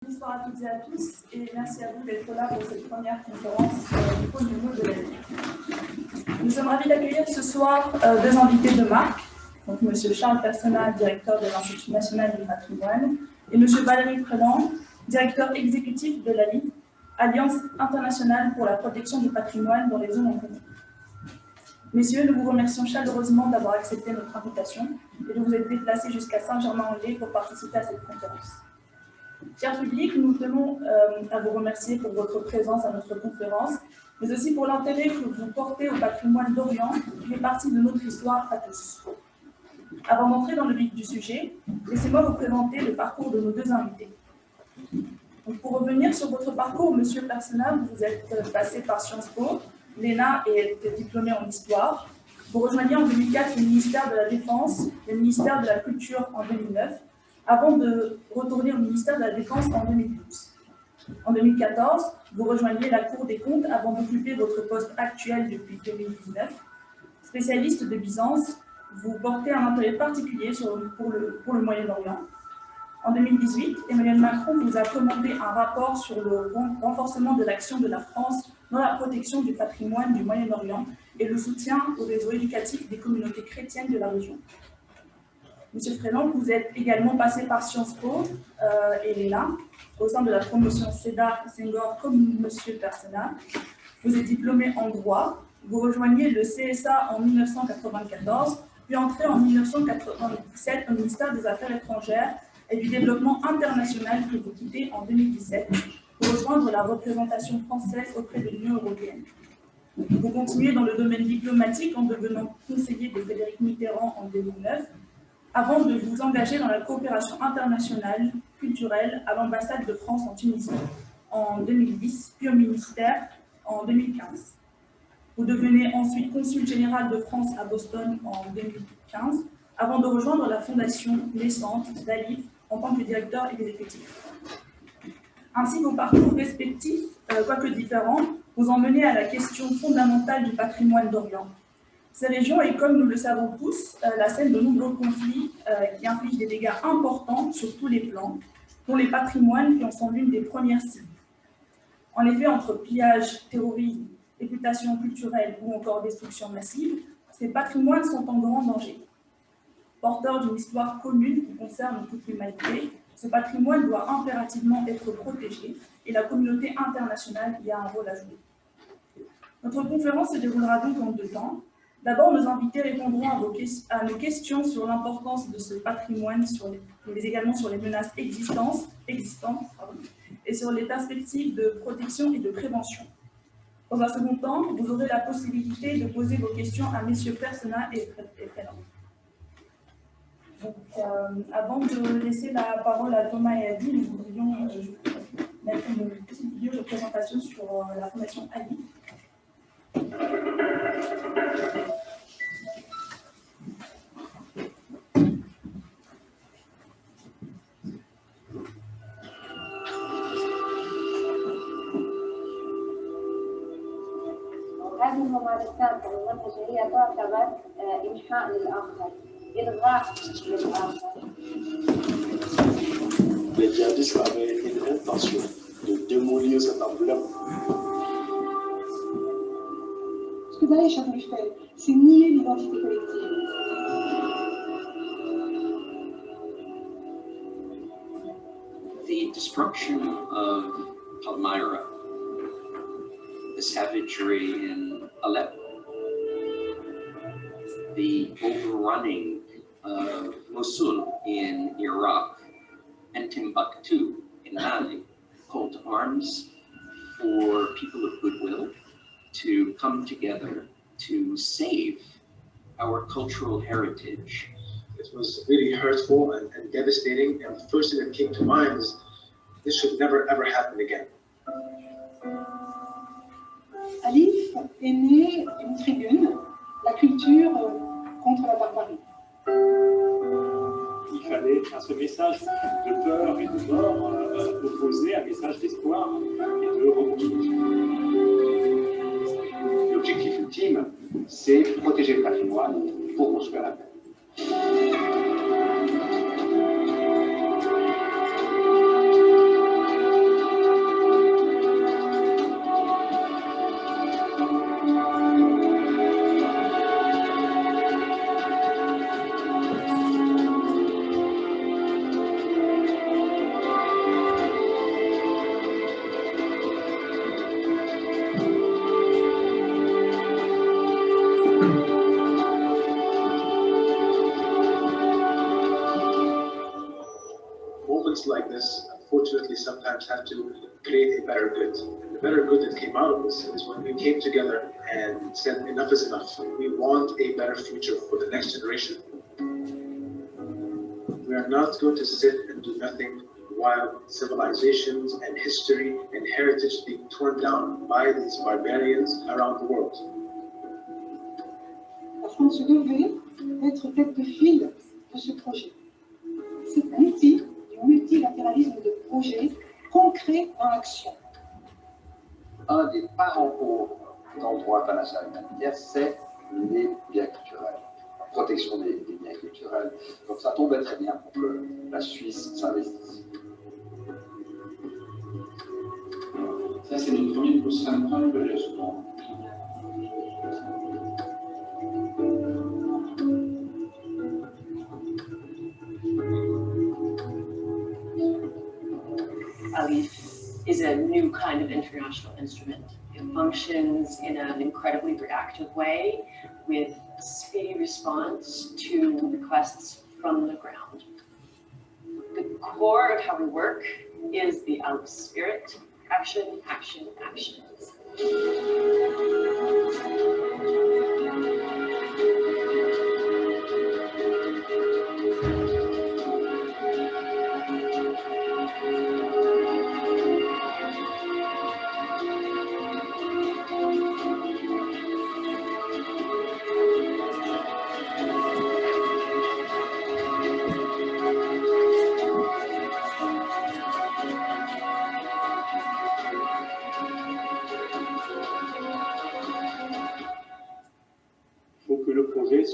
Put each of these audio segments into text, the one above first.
Bonsoir à toutes et à tous et merci à vous d'être là pour cette première conférence du pôle du mot de la vie. Nous sommes ravis d'accueillir ce soir deux invités de marque, donc M. Charles Personnat, directeur de l'Institut national du patrimoine, et M. Valérie Préland, directeur exécutif de l'ALI, Alliance internationale pour la protection du patrimoine dans les zones en conflit. Messieurs, nous vous remercions chaleureusement d'avoir accepté notre invitation et de vous être déplacés jusqu'à Saint-Germain-en-Laye pour participer à cette conférence. Cher public, nous tenons à vous remercier pour votre présence à notre conférence, mais aussi pour l'intérêt que vous portez au patrimoine d'Orient, qui fait partie de notre histoire à tous. Avant d'entrer dans le vif du sujet, laissez-moi vous présenter le parcours de nos deux invités. Donc, pour revenir sur votre parcours, Monsieur Personnat, vous êtes passé par Sciences Po, l'ENA et êtes diplômé en histoire. Vous rejoignez en 2004 le ministère de la Défense, le ministère de la Culture en 2009, avant de retourner au ministère de la Défense en 2012. En 2014, vous rejoignez la Cour des comptes avant d'occuper votre poste actuel depuis 2019. Spécialiste de Byzance, vous portez un intérêt particulier pour le Moyen-Orient. En 2018, Emmanuel Macron vous a commandé un rapport sur le renforcement de l'action de la France dans la protection du patrimoine du Moyen-Orient et le soutien au réseau éducatif des communautés chrétiennes de la région. Monsieur Préland, vous êtes également passé par Sciences Po et l'ENA, au sein de la promotion Cédar Senghor comme Monsieur Personnat. Vous êtes diplômé en droit, vous rejoignez le CSA en 1994, puis entrez en 1997 au ministère des Affaires étrangères et du Développement international que vous quittez en 2017 pour rejoindre la représentation française auprès de l'Union européenne. Vous continuez dans le domaine diplomatique en devenant conseiller de Frédéric Mitterrand en 2009, avant de vous engager dans la coopération internationale culturelle à l'ambassade de France en Tunisie en 2010, puis au ministère en 2015. Vous devenez ensuite consul général de France à Boston en 2015, avant de rejoindre la fondation naissante d'ALIF en tant que directeur exécutif. Ainsi, vos parcours respectifs, quoique différents, vous emmenez à la question fondamentale du patrimoine d'Orient. Ces régions est, comme nous le savons tous, la scène de nombreux conflits qui infligent des dégâts importants sur tous les plans, dont les patrimoines qui en sont l'une des premières cibles. En effet, entre pillage, terrorisme, réputation culturelle ou encore destruction massive, ces patrimoines sont en grand danger. Porteur d'une histoire commune qui concerne toute l'humanité, ce patrimoine doit impérativement être protégé et la communauté internationale y a un rôle à jouer. Notre conférence se déroulera donc en deux temps. D'abord, nos invités répondront à nos questions sur l'importance de ce patrimoine, mais également sur les menaces existantes et sur les perspectives de protection et de prévention. Dans un second temps, vous aurez la possibilité de poser vos questions à messieurs Personnat et Préland. Donc, avant de laisser la parole à Thomas et Adi, nous voudrions mettre une petite vidéo de présentation sur la fondation Ali. هذه الممارسات المنهجية تعتبر إنحاء للآخر، إلغاء للآخر. Les djihadistes avaient une intention de démolir cet emblème. Ce que Daesh a voulu faire, c'est nier l'identité collective. The destruction of Palmyra, the savagery in Aleppo, the overrunning of Mosul in Iraq, and Timbuktu in Mali called to arms for people of goodwill to come together to save our cultural heritage. It was really hurtful and devastating, and the first thing that came to mind is this should never ever happen again. Alif est né d'une tribune, la culture contre la barbarie. Il fallait, à ce message de peur et de mort, opposer un message d'espoir et de reconstruction. L'objectif ultime, c'est protéger le patrimoine pour construire la paix. sometimes have to create a better good. And the better good that came out of this is when we came together and said enough is enough. We want a better future for the next generation. We are not going to sit and do nothing while civilizations and history and heritage being torn down by these barbarians around the world. La France devait être tête de file de ce projet. C'est l'outil du multilatéralisme de projet concret dans l'action. Un des parents pauvres dans le droit international humanitaire, c'est les biens culturels, la protection des biens culturels. Donc ça tombait très bien pour que la Suisse s'investisse. Ça, c'est notre premier pourcentage de souvent. ALIPH is a new kind of international instrument. It functions in an incredibly reactive way with a speedy response to requests from the ground. The core of how we work is the ALIPH spirit: action, action, action.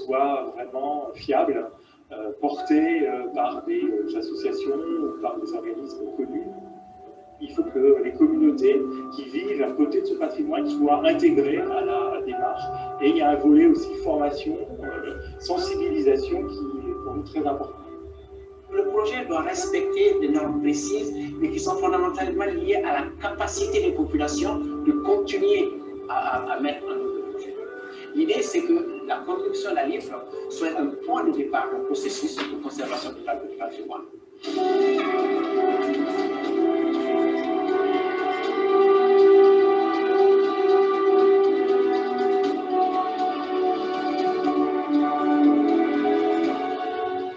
Soit vraiment fiable, porté par des associations ou par des organismes connus. Il faut que les communautés qui vivent à côté de ce patrimoine soient intégrées à la démarche. Et il y a un volet aussi formation, sensibilisation qui est pour nous très important. Le projet doit respecter des normes précises, mais qui sont fondamentalement liées à la capacité des populations de continuer à mettre en œuvre le projet. L'idée, c'est que la construction de la livre soit un point de départ d'un processus de conservation du patrimoine.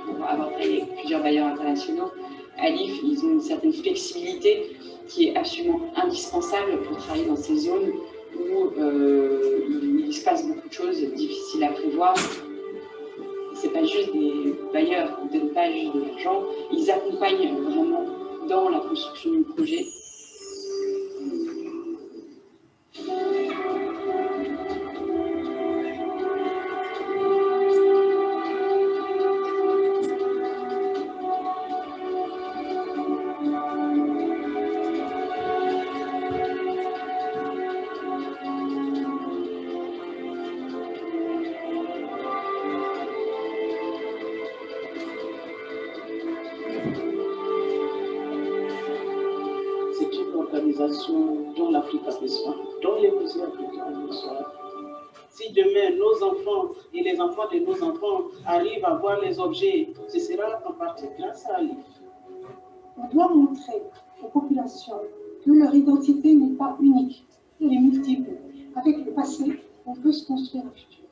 Pour avoir travaillé avec plusieurs bailleurs internationaux, ALIPH, ils ont une certaine flexibilité qui est absolument indispensable pour travailler dans ces zones où il se passe beaucoup de choses difficiles à prévoir. C'est pas juste des bailleurs, ils ne donnent pas juste de l'argent, ils accompagnent vraiment dans la construction du projet. Dont l'Afrique a besoin, dont les besoins africains ont besoin. Si demain nos enfants et les enfants de nos enfants arrivent à voir les objets, ce sera en partie grâce à ALIPH. On doit montrer aux populations que leur identité n'est pas unique, elle est multiple. Avec le passé, on peut se construire un futur.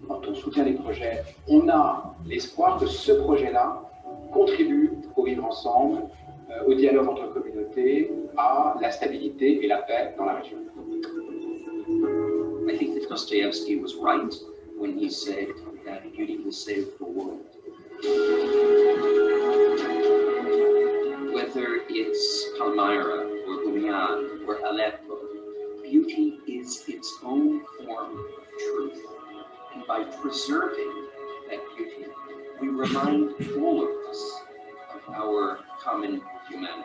Quand on soutient les projets, on a l'espoir que ce projet-là contribue au vivre ensemble, au dialogue entre communautés, à la stabilité et la paix dans la région. I think that Dostoevsky was right when he said that beauty will save the world. Whether it's Palmyra or Bunyan or Aleppo, beauty is its own form of truth. And by preserving that beauty, we remind all of us of our common humanity.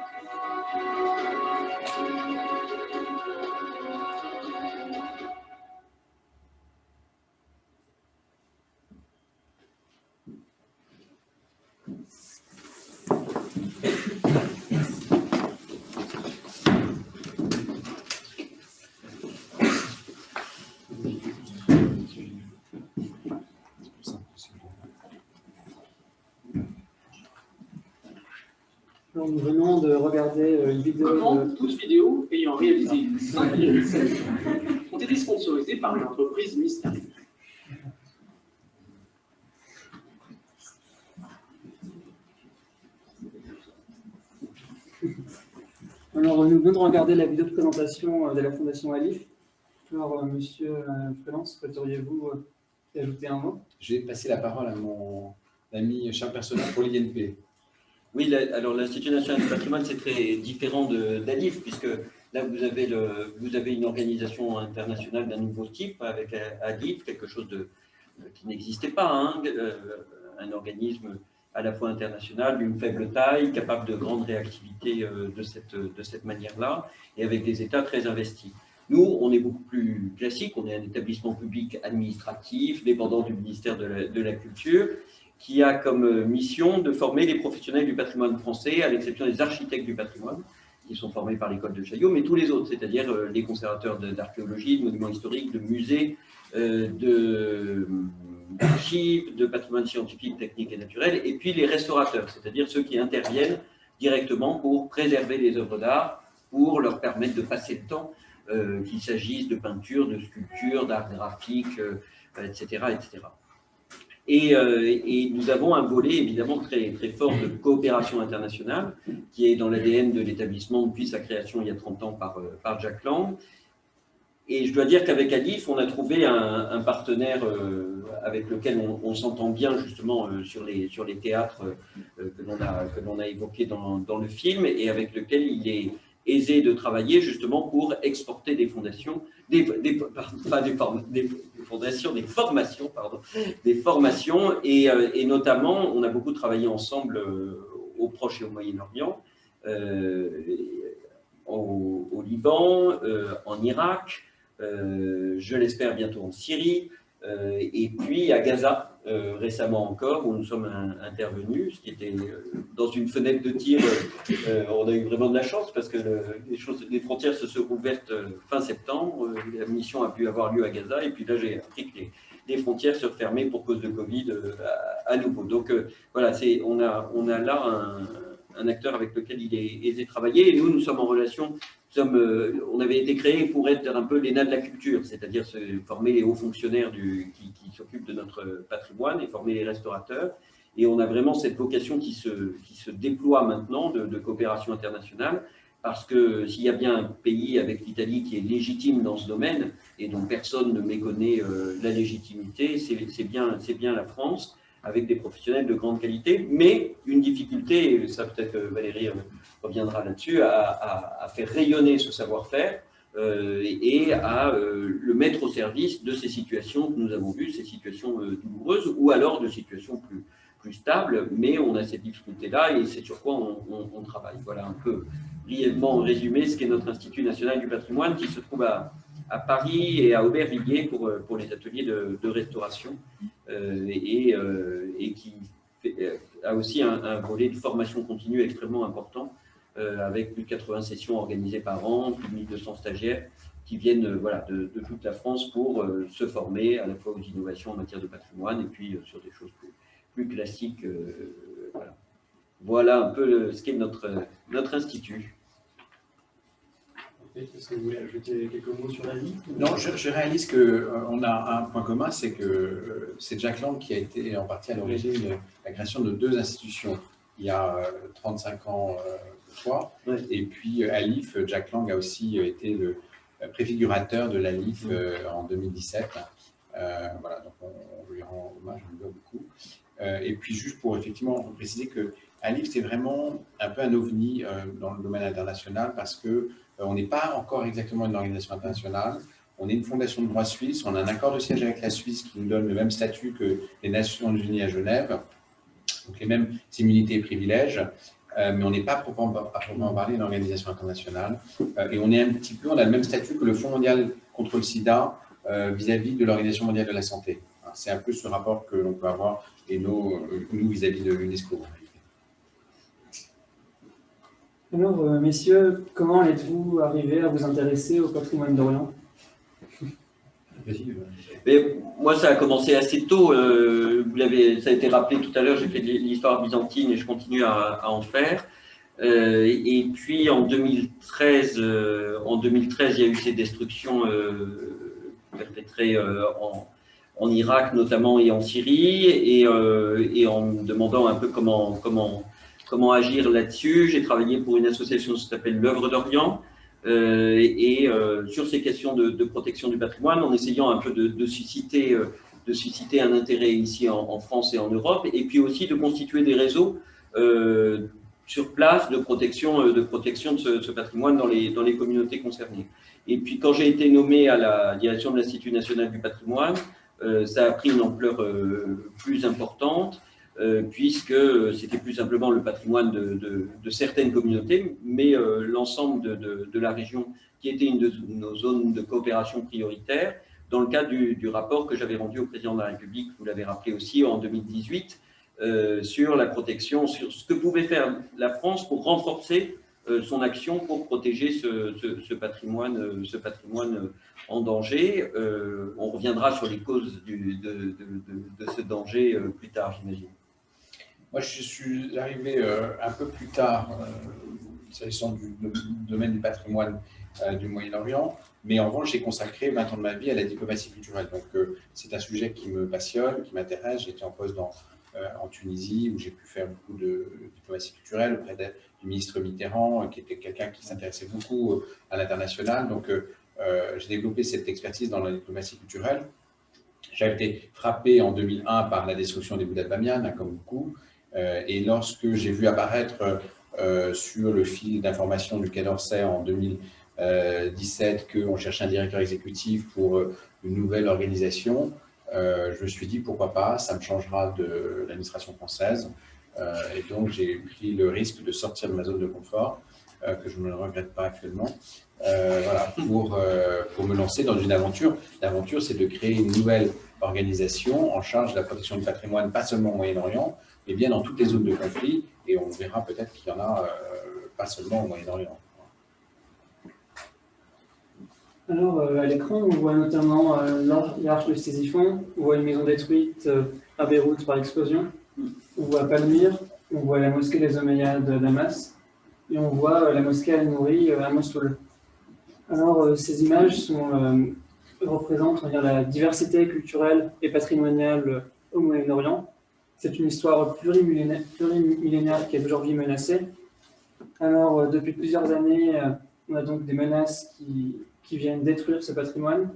Alors, nous venons de regarder une vidéo. Comment tous vidéos ayant réalisé 5 minutes ont été sponsorisées par une entreprise mystérieuse. Alors, nous venons de regarder la vidéo de présentation de la Fondation Alif. Alors, Monsieur Freelance, souhaiteriez-vous y ajouter un mot? Je vais passer la parole à mon ami Charles Personnel pour l'INP. Oui, alors l'Institut national du patrimoine, c'est très différent d'ALIF, puisque là, vous avez une organisation internationale d'un nouveau type, avec ALIF, quelque chose qui n'existait pas, hein, un organisme à la fois international, d'une faible taille, capable de grande réactivité de cette manière-là, et avec des États très investis. Nous, on est beaucoup plus classique, on est un établissement public administratif, dépendant du ministère de la Culture, qui a comme mission de former les professionnels du patrimoine français, à l'exception des architectes du patrimoine, qui sont formés par l'école de Chaillot, mais tous les autres, c'est-à-dire les conservateurs d'archéologie, de monuments historiques, de musées, d'archives, de patrimoine scientifique, technique et naturel, et puis les restaurateurs, c'est-à-dire ceux qui interviennent directement pour préserver les œuvres d'art, pour leur permettre de passer le temps, qu'il s'agisse de peinture, de sculpture, d'art graphique, etc., etc. Et nous avons un volet évidemment très, très fort de coopération internationale qui est dans l'ADN de l'établissement depuis sa création il y a 30 ans par Jack Lang. Et je dois dire qu'avec Alif, on a trouvé un partenaire avec lequel on s'entend bien justement sur les théâtres que l'on a évoqués dans le film et avec lequel il est aisé de travailler justement pour exporter des formations, des formations et notamment on a beaucoup travaillé ensemble au Proche et au Moyen-Orient, au Liban, en Irak, je l'espère bientôt en Syrie, et puis à Gaza récemment encore, où nous sommes intervenus, ce qui était dans une fenêtre de tir, on a eu vraiment de la chance parce que les frontières se sont ouvertes fin septembre, la mission a pu avoir lieu à Gaza, et puis là j'ai appris que les frontières se refermaient pour cause de Covid à nouveau. Donc voilà, on a là un acteur avec lequel il est aisé de travailler, et nous sommes en relation. On avait été créé pour être un peu l'ENA de la culture, c'est-à-dire former les hauts fonctionnaires qui s'occupent de notre patrimoine et former les restaurateurs. Et on a vraiment cette vocation qui se déploie maintenant de coopération internationale, parce que s'il y a bien un pays avec l'Italie qui est légitime dans ce domaine et dont personne ne méconnaît la légitimité, c'est bien la France, avec des professionnels de grande qualité, mais une difficulté, et ça peut-être Valérie reviendra là-dessus, à faire rayonner ce savoir-faire et à le mettre au service de ces situations que nous avons vues, ces situations douloureuses, ou alors de situations plus stables, mais on a cette difficulté-là et c'est sur quoi on travaille. Voilà un peu brièvement résumé ce qu'est notre Institut national du patrimoine qui se trouve à Paris et à Aubervilliers pour les ateliers de restauration et qui a aussi un volet de formation continue extrêmement important avec plus de 80 sessions organisées par an, plus de 1200 stagiaires qui viennent de toute la France pour se former à la fois aux innovations en matière de patrimoine et puis sur des choses plus classiques. Voilà un peu ce qu'est notre institut. Est-ce que vous voulez ajouter quelques mots sur la vie? Non, je réalise qu'on a un point commun, c'est que c'est Jack Lang qui a été en partie à l'origine de la création de 2 institutions. Il y a 35 ans, je crois, et puis Alif, Jack Lang a aussi été le préfigurateur de l'Alif en 2017. Voilà, donc on lui rend hommage, on lui doit beaucoup. Et puis juste pour effectivement préciser que Alif, c'est vraiment un peu un ovni dans le domaine international parce que on n'est pas encore exactement une organisation internationale, on est une fondation de droit suisse, on a un accord de siège avec la Suisse qui nous donne le même statut que les Nations Unies à Genève, donc les mêmes immunités et privilèges, mais on n'est pas à proprement parler d'une organisation internationale. Et on est on a le même statut que le Fonds mondial contre le sida vis-à-vis de l'Organisation mondiale de la santé. C'est un peu ce rapport que l'on peut avoir et nous vis-à-vis de l'UNESCO. Alors, messieurs, comment êtes-vous arrivés à vous intéresser au patrimoine d'Orient? Mais moi, ça a commencé assez tôt. Ça a été rappelé tout à l'heure, j'ai fait de l'histoire byzantine et je continue à en faire. Et puis en 2013, il y a eu ces destructions perpétrées en Irak notamment et en Syrie, et en me demandant un peu comment agir là-dessus, j'ai travaillé pour une association qui s'appelle l'Œuvre d'Orient, sur ces questions de protection du patrimoine, en essayant un peu de susciter un intérêt ici en France et en Europe, et puis aussi de constituer des réseaux sur place de protection de ce patrimoine dans les communautés concernées. Et puis quand j'ai été nommé à la direction de l'Institut national du patrimoine, ça a pris une ampleur plus importante, puisque c'était plus simplement le patrimoine de certaines communautés, mais l'ensemble de la région qui était une de nos zones de coopération prioritaire, dans le cadre du rapport que j'avais rendu au président de la République, vous l'avez rappelé aussi, en 2018, sur la protection, sur ce que pouvait faire la France pour renforcer son action pour protéger ce patrimoine en danger. On reviendra sur les causes de ce danger plus tard, j'imagine. Moi, je suis arrivé un peu plus tard, s'agissant du domaine du patrimoine du Moyen-Orient, mais en revanche, j'ai consacré 20 ans de ma vie à la diplomatie culturelle. Donc, c'est un sujet qui me passionne, qui m'intéresse. J'étais en poste en Tunisie, où j'ai pu faire beaucoup de diplomatie culturelle auprès du ministre Mitterrand, qui était quelqu'un qui s'intéressait beaucoup à l'international. Donc, j'ai développé cette expertise dans la diplomatie culturelle. J'avais été frappé en 2001 par la destruction des Bouddhas de Bamiyan, comme beaucoup. Et lorsque j'ai vu apparaître sur le fil d'information du Quai d'Orsay en 2017 qu'on cherchait un directeur exécutif pour une nouvelle organisation, je me suis dit pourquoi pas, ça me changera de l'administration française. Et donc j'ai pris le risque de sortir de ma zone de confort, que je ne regrette pas actuellement, voilà, pour me lancer dans une aventure. L'aventure, c'est de créer une nouvelle organisation en charge de la protection du patrimoine, pas seulement au Moyen-Orient, mais bien dans toutes les zones de conflit, et on verra peut-être qu'il y en a pas seulement au Moyen-Orient. Alors, à l'écran, on voit notamment l'arche de Ctésiphon, on voit une maison détruite à Beyrouth par explosion, on voit Palmyre, on voit la mosquée des Omeyyades de Damas, et on voit la mosquée Al-Nouri à Mossoul. Alors, ces images représentent, on va dire, la diversité culturelle et patrimoniale au Moyen-Orient. C'est une histoire plurimillénaire qui est aujourd'hui menacée. Alors, depuis plusieurs années, on a donc des menaces qui viennent détruire ce patrimoine.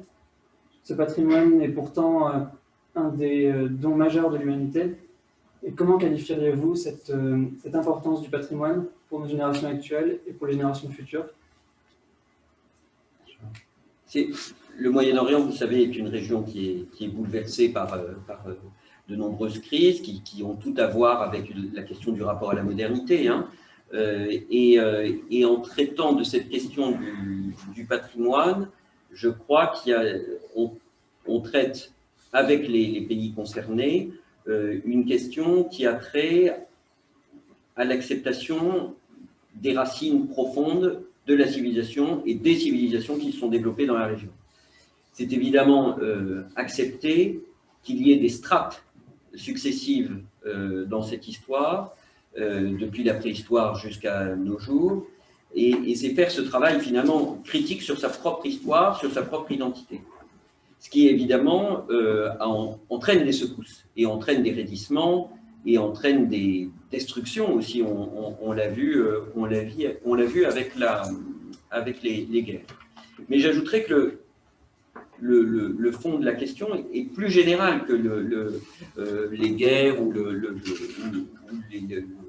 Ce patrimoine est pourtant un des dons majeurs de l'humanité. Et comment qualifieriez-vous cette importance du patrimoine pour nos générations actuelles et pour les générations futures? Le Moyen-Orient, vous savez, est une région qui est bouleversée par de nombreuses crises qui ont tout à voir avec la question du rapport à la modernité. Hein. Et en traitant de cette question du patrimoine, je crois qu'on traite avec les pays concernés une question qui a trait à l'acceptation des racines profondes de la civilisation et des civilisations qui se sont développées dans la région. C'est évidemment accepter qu'il y ait des strates successives dans cette histoire, depuis la préhistoire jusqu'à nos jours, et c'est faire ce travail finalement critique sur sa propre histoire, sur sa propre identité. Ce qui évidemment entraîne des secousses, et entraîne des raidissements, et entraîne des destructions aussi, on l'a vu avec les guerres. Mais j'ajouterais que le fond de la question est plus général que les guerres ou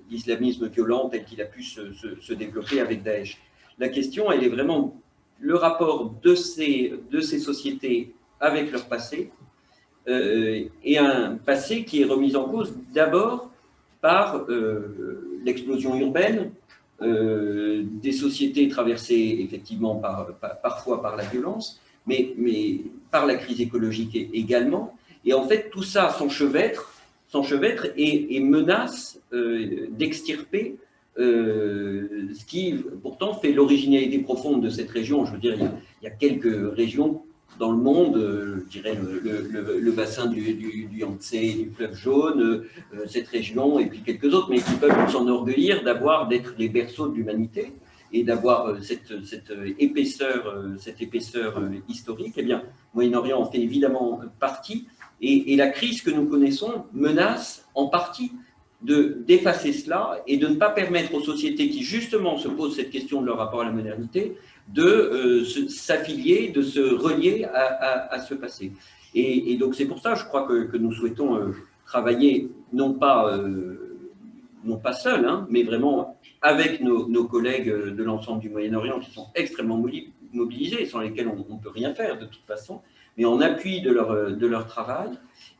l'islamisme violent tel qu'il a pu se développer avec Daesh. La question, elle est vraiment le rapport de ces sociétés avec leur passé, et un passé qui est remis en cause d'abord par l'explosion urbaine, des sociétés traversées effectivement parfois par la violence, mais par la crise écologique également. Et en fait, tout ça s'enchevêtre et menace d'extirper ce qui, pourtant, fait l'originalité profonde de cette région. Je veux dire, il y a quelques régions dans le monde, je dirais le bassin du Yangtze, du fleuve jaune, cette région et puis quelques autres, mais qui peuvent s'enorgueillir d'être les berceaux de l'humanité et d'avoir cette épaisseur historique. Eh bien, Moyen-Orient en fait évidemment partie, et la crise que nous connaissons menace en partie d'effacer cela et de ne pas permettre aux sociétés qui justement se posent cette question de leur rapport à la modernité de s'affilier, de se relier à ce passé. Et donc c'est pour ça, je crois, que nous souhaitons travailler non pas seuls, hein, mais vraiment avec nos collègues de l'ensemble du Moyen-Orient qui sont extrêmement mobilisés, sans lesquels on ne peut rien faire de toute façon, mais en appui de leur travail.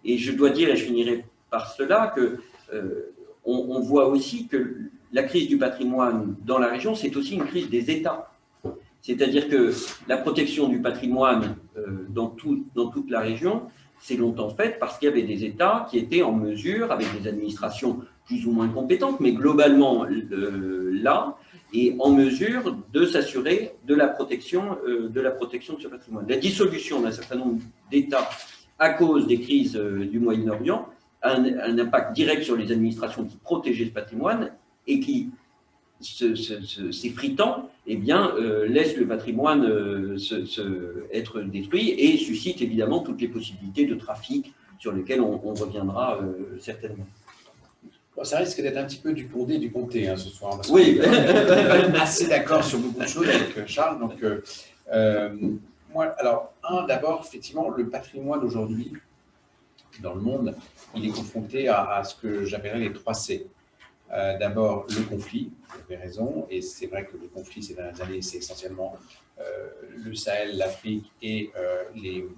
Et je dois dire, et je finirai par cela, que on voit aussi que la crise du patrimoine dans la région, c'est aussi une crise des États. C'est-à-dire que la protection du patrimoine dans toute la région, c'est longtemps fait parce qu'il y avait des États qui étaient en mesure, avec des administrations plus ou moins compétentes, mais globalement là, et en mesure de s'assurer de la protection de ce patrimoine. La dissolution d'un certain nombre d'États à cause des crises du Moyen-Orient a un impact direct sur les administrations qui protégeaient ce patrimoine et qui, s'effritant, eh bien, laisse le patrimoine être détruit et suscite évidemment toutes les possibilités de trafic sur lesquelles on reviendra certainement. Bon, ça risque d'être un petit peu du Condé, du Comté ce soir. Parce oui. On est assez d'accord sur beaucoup de choses avec Charles. Donc, moi, alors, d'abord, effectivement, le patrimoine aujourd'hui, dans le monde, il est confronté à ce que j'appellerais les 3 C. D'abord, le conflit, vous avez raison, et c'est vrai que le conflit ces dernières années, c'est essentiellement le Sahel, l'Afrique et le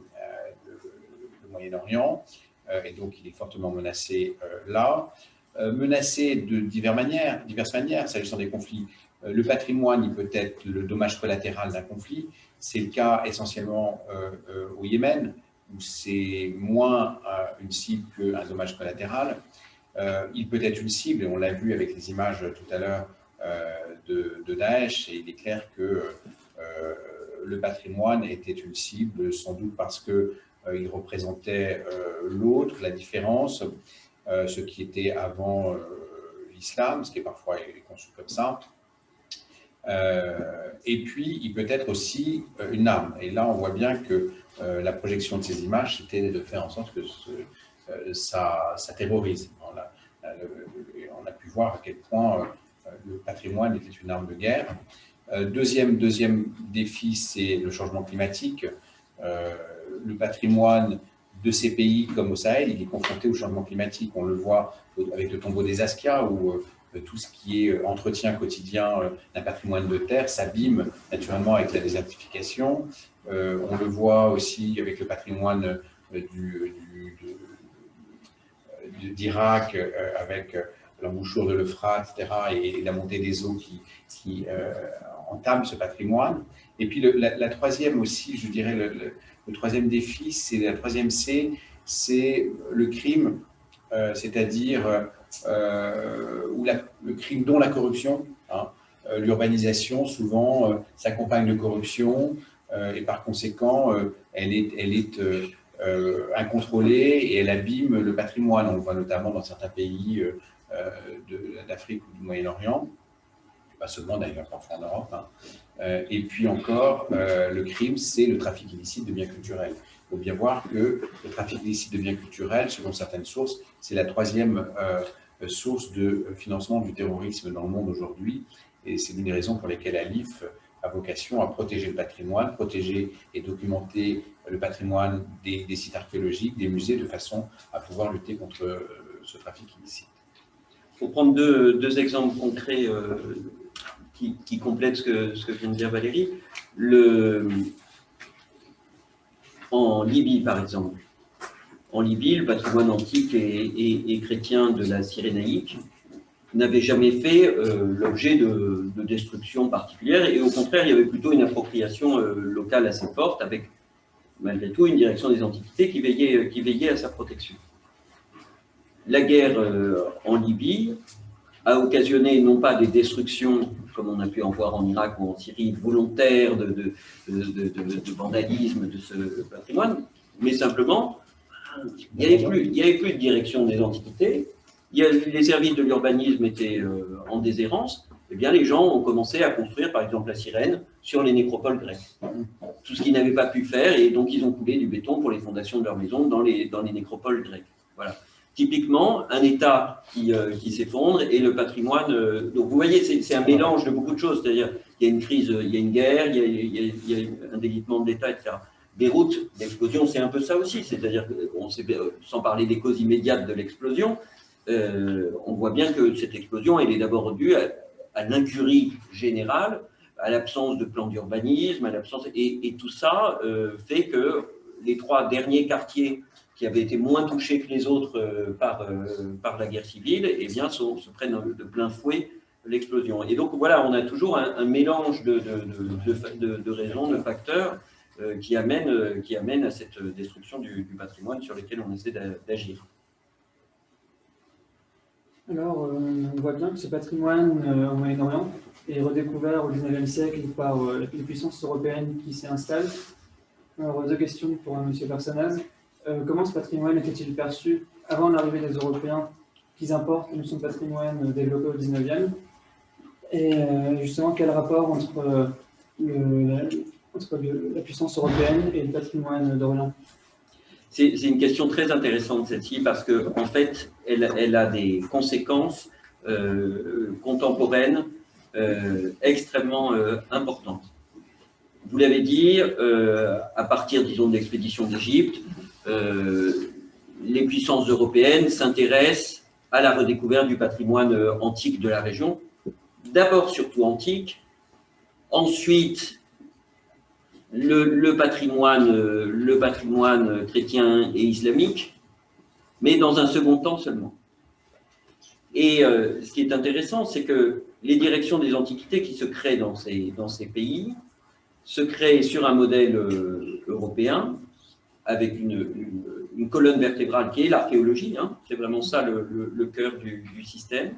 Moyen-Orient, et donc il est fortement menacé là. Menacé de diverses manières, s'agissant des conflits. Le patrimoine, il peut être le dommage collatéral d'un conflit. C'est le cas essentiellement au Yémen, où c'est moins une cible qu'un dommage collatéral. Il peut être une cible, et on l'a vu avec les images tout à l'heure de Daesh, et il est clair que le patrimoine était une cible, sans doute parce qu'il représentait l'autre, la différence, ce qui était avant l'islam, ce qui est parfois conçu comme ça. Et puis, il peut être aussi une arme. Et là, on voit bien que la projection de ces images, c'était de faire en sorte que ça terrorise. On a pu voir à quel point le patrimoine était une arme de guerre. Deuxième défi, c'est le changement climatique. Le patrimoine de ces pays comme au Sahel, il est confronté au changement climatique. On le voit avec le tombeau des Askia, où tout ce qui est entretien quotidien d'un patrimoine de terre s'abîme naturellement avec la désertification. On le voit aussi avec le patrimoine d'Irak, avec l'embouchure de l'Euphrate, etc., et la montée des eaux qui entament ce patrimoine. Et puis la troisième aussi, je dirais, le troisième défi, c'est la troisième C, c'est le crime, c'est-à-dire le crime dont la corruption, hein, l'urbanisation souvent s'accompagne de corruption et par conséquent elle est incontrôlée et elle abîme le patrimoine. On le voit notamment dans certains pays d'Afrique ou du Moyen-Orient, pas seulement d'ailleurs, parfois en Europe. Hein. Et puis encore, le crime, c'est le trafic illicite de biens culturels. Il faut bien voir que le trafic illicite de biens culturels, selon certaines sources, c'est la troisième source de financement du terrorisme dans le monde aujourd'hui. Et c'est l'une des raisons pour lesquelles ALIPH a vocation à protéger le patrimoine, protéger et documenter le patrimoine des sites archéologiques, des musées, de façon à pouvoir lutter contre ce trafic illicite. Il faut prendre deux exemples concrets qui complètent ce que vient de dire Valérie. En Libye, par exemple. En Libye, le patrimoine antique et chrétien de la Cyrénaïque n'avait jamais fait l'objet de destruction particulière, et au contraire, il y avait plutôt une appropriation locale assez forte, avec malgré tout une direction des antiquités qui veillait à sa protection. La guerre en Libye a occasionné non pas des destructions comme on a pu en voir en Irak ou en Syrie, volontaire de vandalisme de ce patrimoine, mais simplement, il n'y avait plus de direction des antiquités, les services de l'urbanisme étaient en déshérence, eh bien les gens ont commencé à construire, par exemple, la sirène sur les nécropoles grecques. Tout ce qu'ils n'avaient pas pu faire, et donc ils ont coulé du béton pour les fondations de leurs maisons dans les nécropoles grecques. Voilà. Typiquement, un État qui s'effondre et le patrimoine... donc vous voyez, c'est un mélange de beaucoup de choses, c'est-à-dire il y a une crise, il y a une guerre, il y a un délitement de l'État, etc. Beyrouth, l'explosion, c'est un peu ça aussi, c'est-à-dire, sans parler des causes immédiates de l'explosion, on voit bien que cette explosion, elle est d'abord due à l'incurie générale, à l'absence de plan d'urbanisme, et tout ça fait que les 3 derniers quartiers qui avaient été moins touchés que les autres par la guerre civile, eh bien, se prennent de plein fouet l'explosion. Et donc voilà, on a toujours un mélange de raisons, de facteurs qui amènent à cette destruction du patrimoine sur lequel on essaie d'agir. Alors, on voit bien que ce patrimoine au Moyen-Orient est redécouvert au XIXe siècle par les puissances européennes qui s'y installent. Alors, 2 questions pour M. Personnaz. Comment ce patrimoine était-il perçu avant l'arrivée des Européens qu'ils importent une notion de patrimoine développée au XIXe? Et justement, quel rapport entre la puissance européenne et le patrimoine d'Orient? C'est une question très intéressante, celle-ci, parce qu'en fait, elle a des conséquences contemporaines extrêmement importantes. Vous l'avez dit, à partir, disons, de l'expédition d'Égypte, les puissances européennes s'intéressent à la redécouverte du patrimoine antique de la région, d'abord surtout antique, ensuite le patrimoine chrétien et islamique, mais dans un second temps seulement. Et ce qui est intéressant, c'est que les directions des antiquités qui se créent dans ces pays se créent sur un modèle européen, avec une colonne vertébrale qui est l'archéologie, hein, c'est vraiment ça le cœur du système,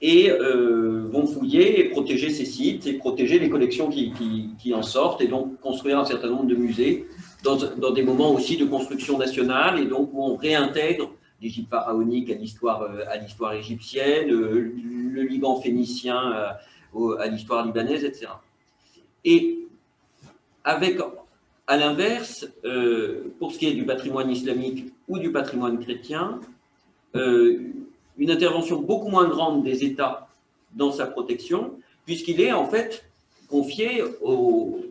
et vont fouiller et protéger ces sites, et protéger les collections qui en sortent, et donc construire un certain nombre de musées dans des moments aussi de construction nationale, et donc où on réintègre l'Égypte pharaonique à l'histoire égyptienne, le Liban phénicien à l'histoire libanaise, etc. Et à l'inverse, pour ce qui est du patrimoine islamique ou du patrimoine chrétien, une intervention beaucoup moins grande des États dans sa protection, puisqu'il est en fait confié aux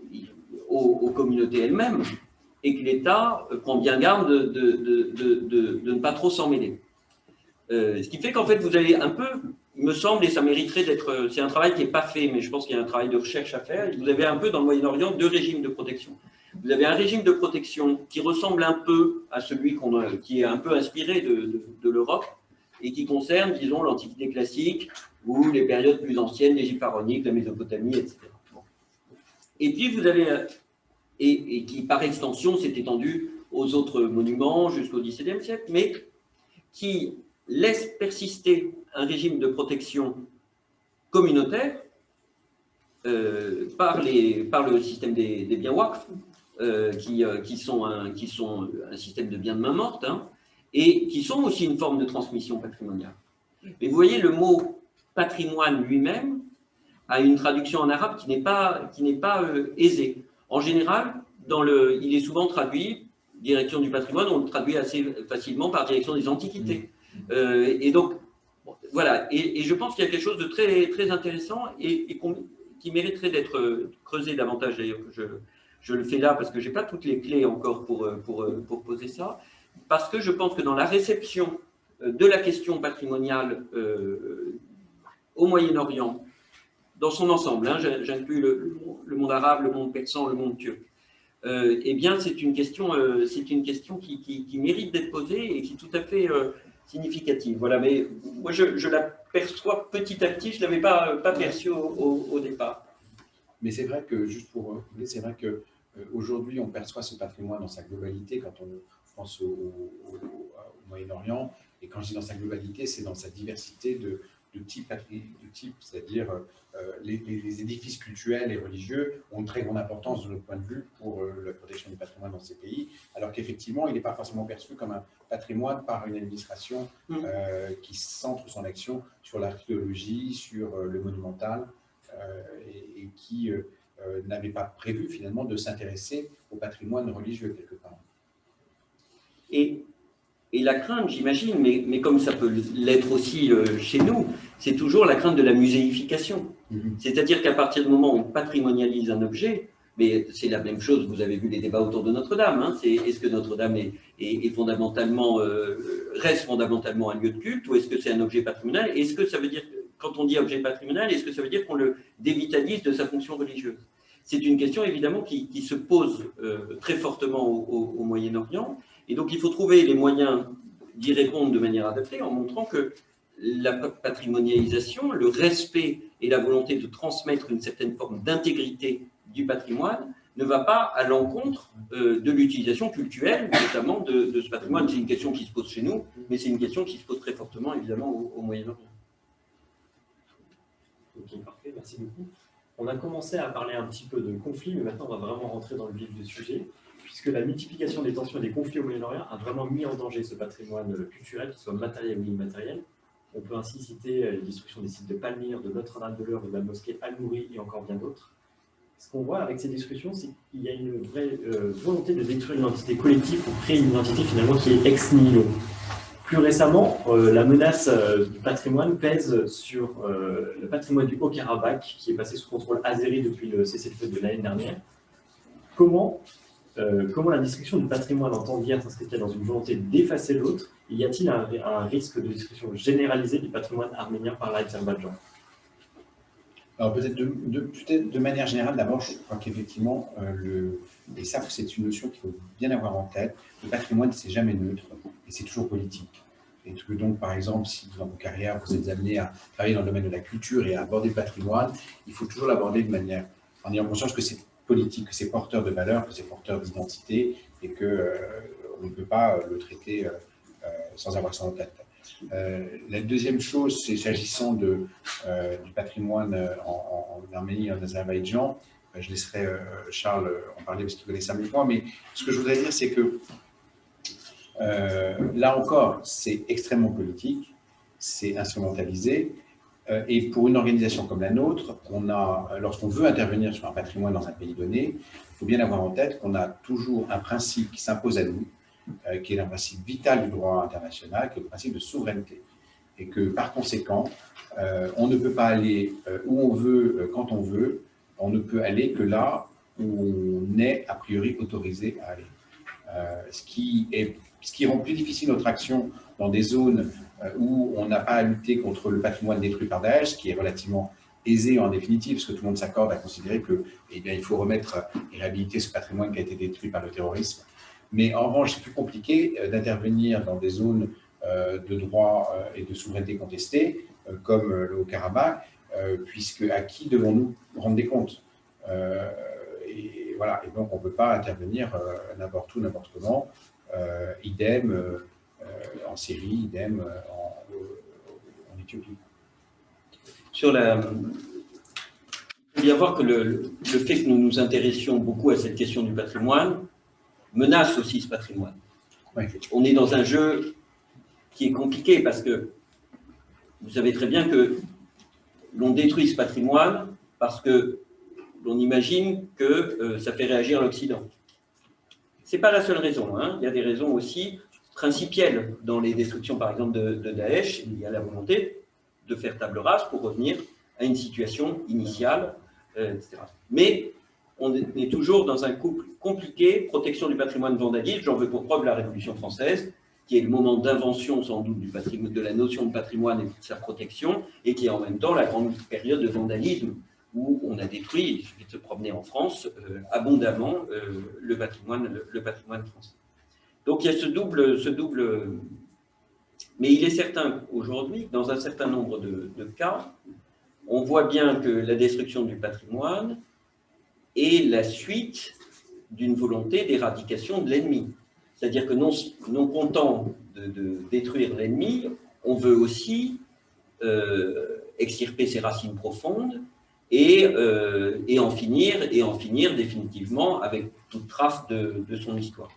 communautés elles-mêmes, et que l'État prend bien garde de ne pas trop s'en mêler. Ce qui fait qu'en fait, vous avez un peu, il me semble, et ça mériterait d'être... C'est un travail qui n'est pas fait, mais je pense qu'il y a un travail de recherche à faire, et vous avez un peu dans le Moyen-Orient 2 régimes de protection. Vous avez un régime de protection qui ressemble un peu à celui qui est un peu inspiré de l'Europe, et qui concerne, disons, l'Antiquité classique, ou les périodes plus anciennes, l'Égypte pharaonique, la Mésopotamie, etc. Bon. Et puis vous avez... Et qui, par extension, s'est étendu aux autres monuments jusqu'au XVIIe siècle, mais qui laisse persister un régime de protection communautaire par le système des biens waqf, qui sont un système de biens de main morte, hein, et qui sont aussi une forme de transmission patrimoniale. Mais vous voyez, le mot patrimoine lui-même a une traduction en arabe qui n'est pas aisée. En général, il est souvent traduit, direction du patrimoine, on le traduit assez facilement par direction des antiquités. Et donc, voilà, et je pense qu'il y a quelque chose de très, très intéressant et qui mériterait d'être creusé davantage. D'ailleurs, je le fais là parce que je n'ai pas toutes les clés encore pour poser ça, parce que je pense que dans la réception de la question patrimoniale au Moyen-Orient, dans son ensemble, hein, j'inclus le monde arabe, le monde persan, le monde turc, eh bien c'est une question qui mérite d'être posée et qui est tout à fait significative. Voilà, mais moi je la perçois petit à petit, je ne l'avais pas perçue au départ. Mais c'est vrai que, juste pour vous c'est vrai qu'aujourd'hui on perçoit ce patrimoine dans sa globalité quand on pense au Moyen-Orient, et quand je dis dans sa globalité, c'est dans sa diversité type, c'est-à-dire les édifices cultuels et religieux ont une très grande importance de notre point de vue pour la protection du patrimoine dans ces pays, alors qu'effectivement, il n'est pas forcément perçu comme un patrimoine par une administration qui centre son action sur l'archéologie, sur le monumental, et qui n'avait pas prévu finalement de s'intéresser au patrimoine religieux quelque part. Et la crainte, j'imagine, mais comme ça peut l'être aussi chez nous, c'est toujours la crainte de la muséification. C'est-à-dire qu'à partir du moment où on patrimonialise un objet, mais c'est la même chose, vous avez vu les débats autour de Notre-Dame, hein, est-ce que Notre-Dame est fondamentalement, reste fondamentalement un lieu de culte, ou est-ce que c'est un objet patrimonial? Est-ce que ça veut dire, quand on dit objet patrimonial, est-ce que ça veut dire qu'on le dévitalise de sa fonction religieuse? C'est une question évidemment qui se pose très fortement au Moyen-Orient, et donc il faut trouver les moyens d'y répondre de manière adaptée en montrant que la patrimonialisation, le respect et la volonté de transmettre une certaine forme d'intégrité du patrimoine ne va pas à l'encontre de l'utilisation culturelle, notamment de ce patrimoine. C'est une question qui se pose chez nous, mais c'est une question qui se pose très fortement, évidemment, au Moyen-Orient. Ok, parfait, merci beaucoup. On a commencé à parler un petit peu de conflits, mais maintenant on va vraiment rentrer dans le vif du sujet, puisque la multiplication des tensions et des conflits au Moyen-Orient a vraiment mis en danger ce patrimoine culturel, qu'il soit matériel ou immatériel. On peut ainsi citer les destructions des sites de Palmyre, de Notre-Dame-de-l'Eure, de la mosquée Al-Nouri et encore bien d'autres. Ce qu'on voit avec ces destructions, c'est qu'il y a une vraie volonté de détruire une identité collective pour créer une identité finalement qui est ex nihilo. Plus récemment, la menace du patrimoine pèse sur le patrimoine du Haut-Karabakh, qui est passé sous contrôle azéri depuis le cessez-le-feu de l'année dernière. Comment la destruction du patrimoine en temps de guerre s'inscrit-elle dans une volonté d'effacer l'autre? Y a-t-il un risque de destruction généralisée du patrimoine arménien par l'Azerbaïdjan? Alors peut-être de manière générale, d'abord, je crois qu'effectivement, et ça c'est une notion qu'il faut bien avoir en tête, le patrimoine c'est jamais neutre et c'est toujours politique. Et que donc par exemple, si dans vos carrières vous êtes amené à travailler dans le domaine de la culture et à aborder le patrimoine, il faut toujours l'aborder de manière, en ayant conscience que c'est politique, que c'est porteur de valeurs, que c'est porteur d'identité et qu'on ne peut pas le traiter sans avoir ça en tête. La deuxième chose, c'est s'agissant du patrimoine en Arménie et en Azerbaïdjan, je laisserai Charles en parler parce qu'il connaît ça mieux que moi, mais ce que je voudrais dire, c'est que là encore, c'est extrêmement politique, c'est instrumentalisé, et pour une organisation comme la nôtre, lorsqu'on veut intervenir sur un patrimoine dans un pays donné, il faut bien avoir en tête qu'on a toujours un principe qui s'impose à nous, qui est un principe vital du droit international, qui est le principe de souveraineté. Et que par conséquent, on ne peut pas aller où on veut, quand on veut, on ne peut aller que là où on est a priori autorisé à aller. Ce qui rend plus difficile notre action dans des zones où on n'a pas à lutter contre le patrimoine détruit par Daesh, ce qui est relativement aisé en définitive, parce que tout le monde s'accorde à considérer que, eh bien, il faut remettre et réhabiliter ce patrimoine qui a été détruit par le terrorisme. Mais en revanche, c'est plus compliqué d'intervenir dans des zones de droit et de souveraineté contestées, comme le Haut-Karabakh, puisque à qui devons-nous rendre des comptes? Et voilà, et donc on ne peut pas intervenir n'importe où, n'importe comment. Idem en Syrie, idem en Éthiopie. Il faut bien voir que le fait que nous nous intéressions beaucoup à cette question du patrimoine menace aussi ce patrimoine. Oui. On est dans un jeu qui est compliqué parce que vous savez très bien que l'on détruit ce patrimoine parce que l'on imagine que ça fait réagir l'Occident. Ce n'est pas la seule raison, hein. Il y a des raisons aussi principielles dans les destructions, par exemple, de Daesh. Il y a la volonté de faire table rase pour revenir à une situation initiale, etc. Mais on est toujours dans un couple compliqué, protection du patrimoine, vandalisme. J'en veux pour preuve la Révolution française, qui est le moment d'invention sans doute de la notion de patrimoine et de sa protection, et qui est en même temps la grande période de vandalisme, où on a détruit, il suffit de se promener en France, abondamment le patrimoine français. Donc il y a ce double... Mais il est certain qu'aujourd'hui, dans un certain nombre de cas, on voit bien que la destruction du patrimoine est la suite d'une volonté d'éradication de l'ennemi. C'est-à-dire que non content de détruire l'ennemi, on veut aussi extirper ses racines profondes et en finir définitivement avec toute trace de son histoire.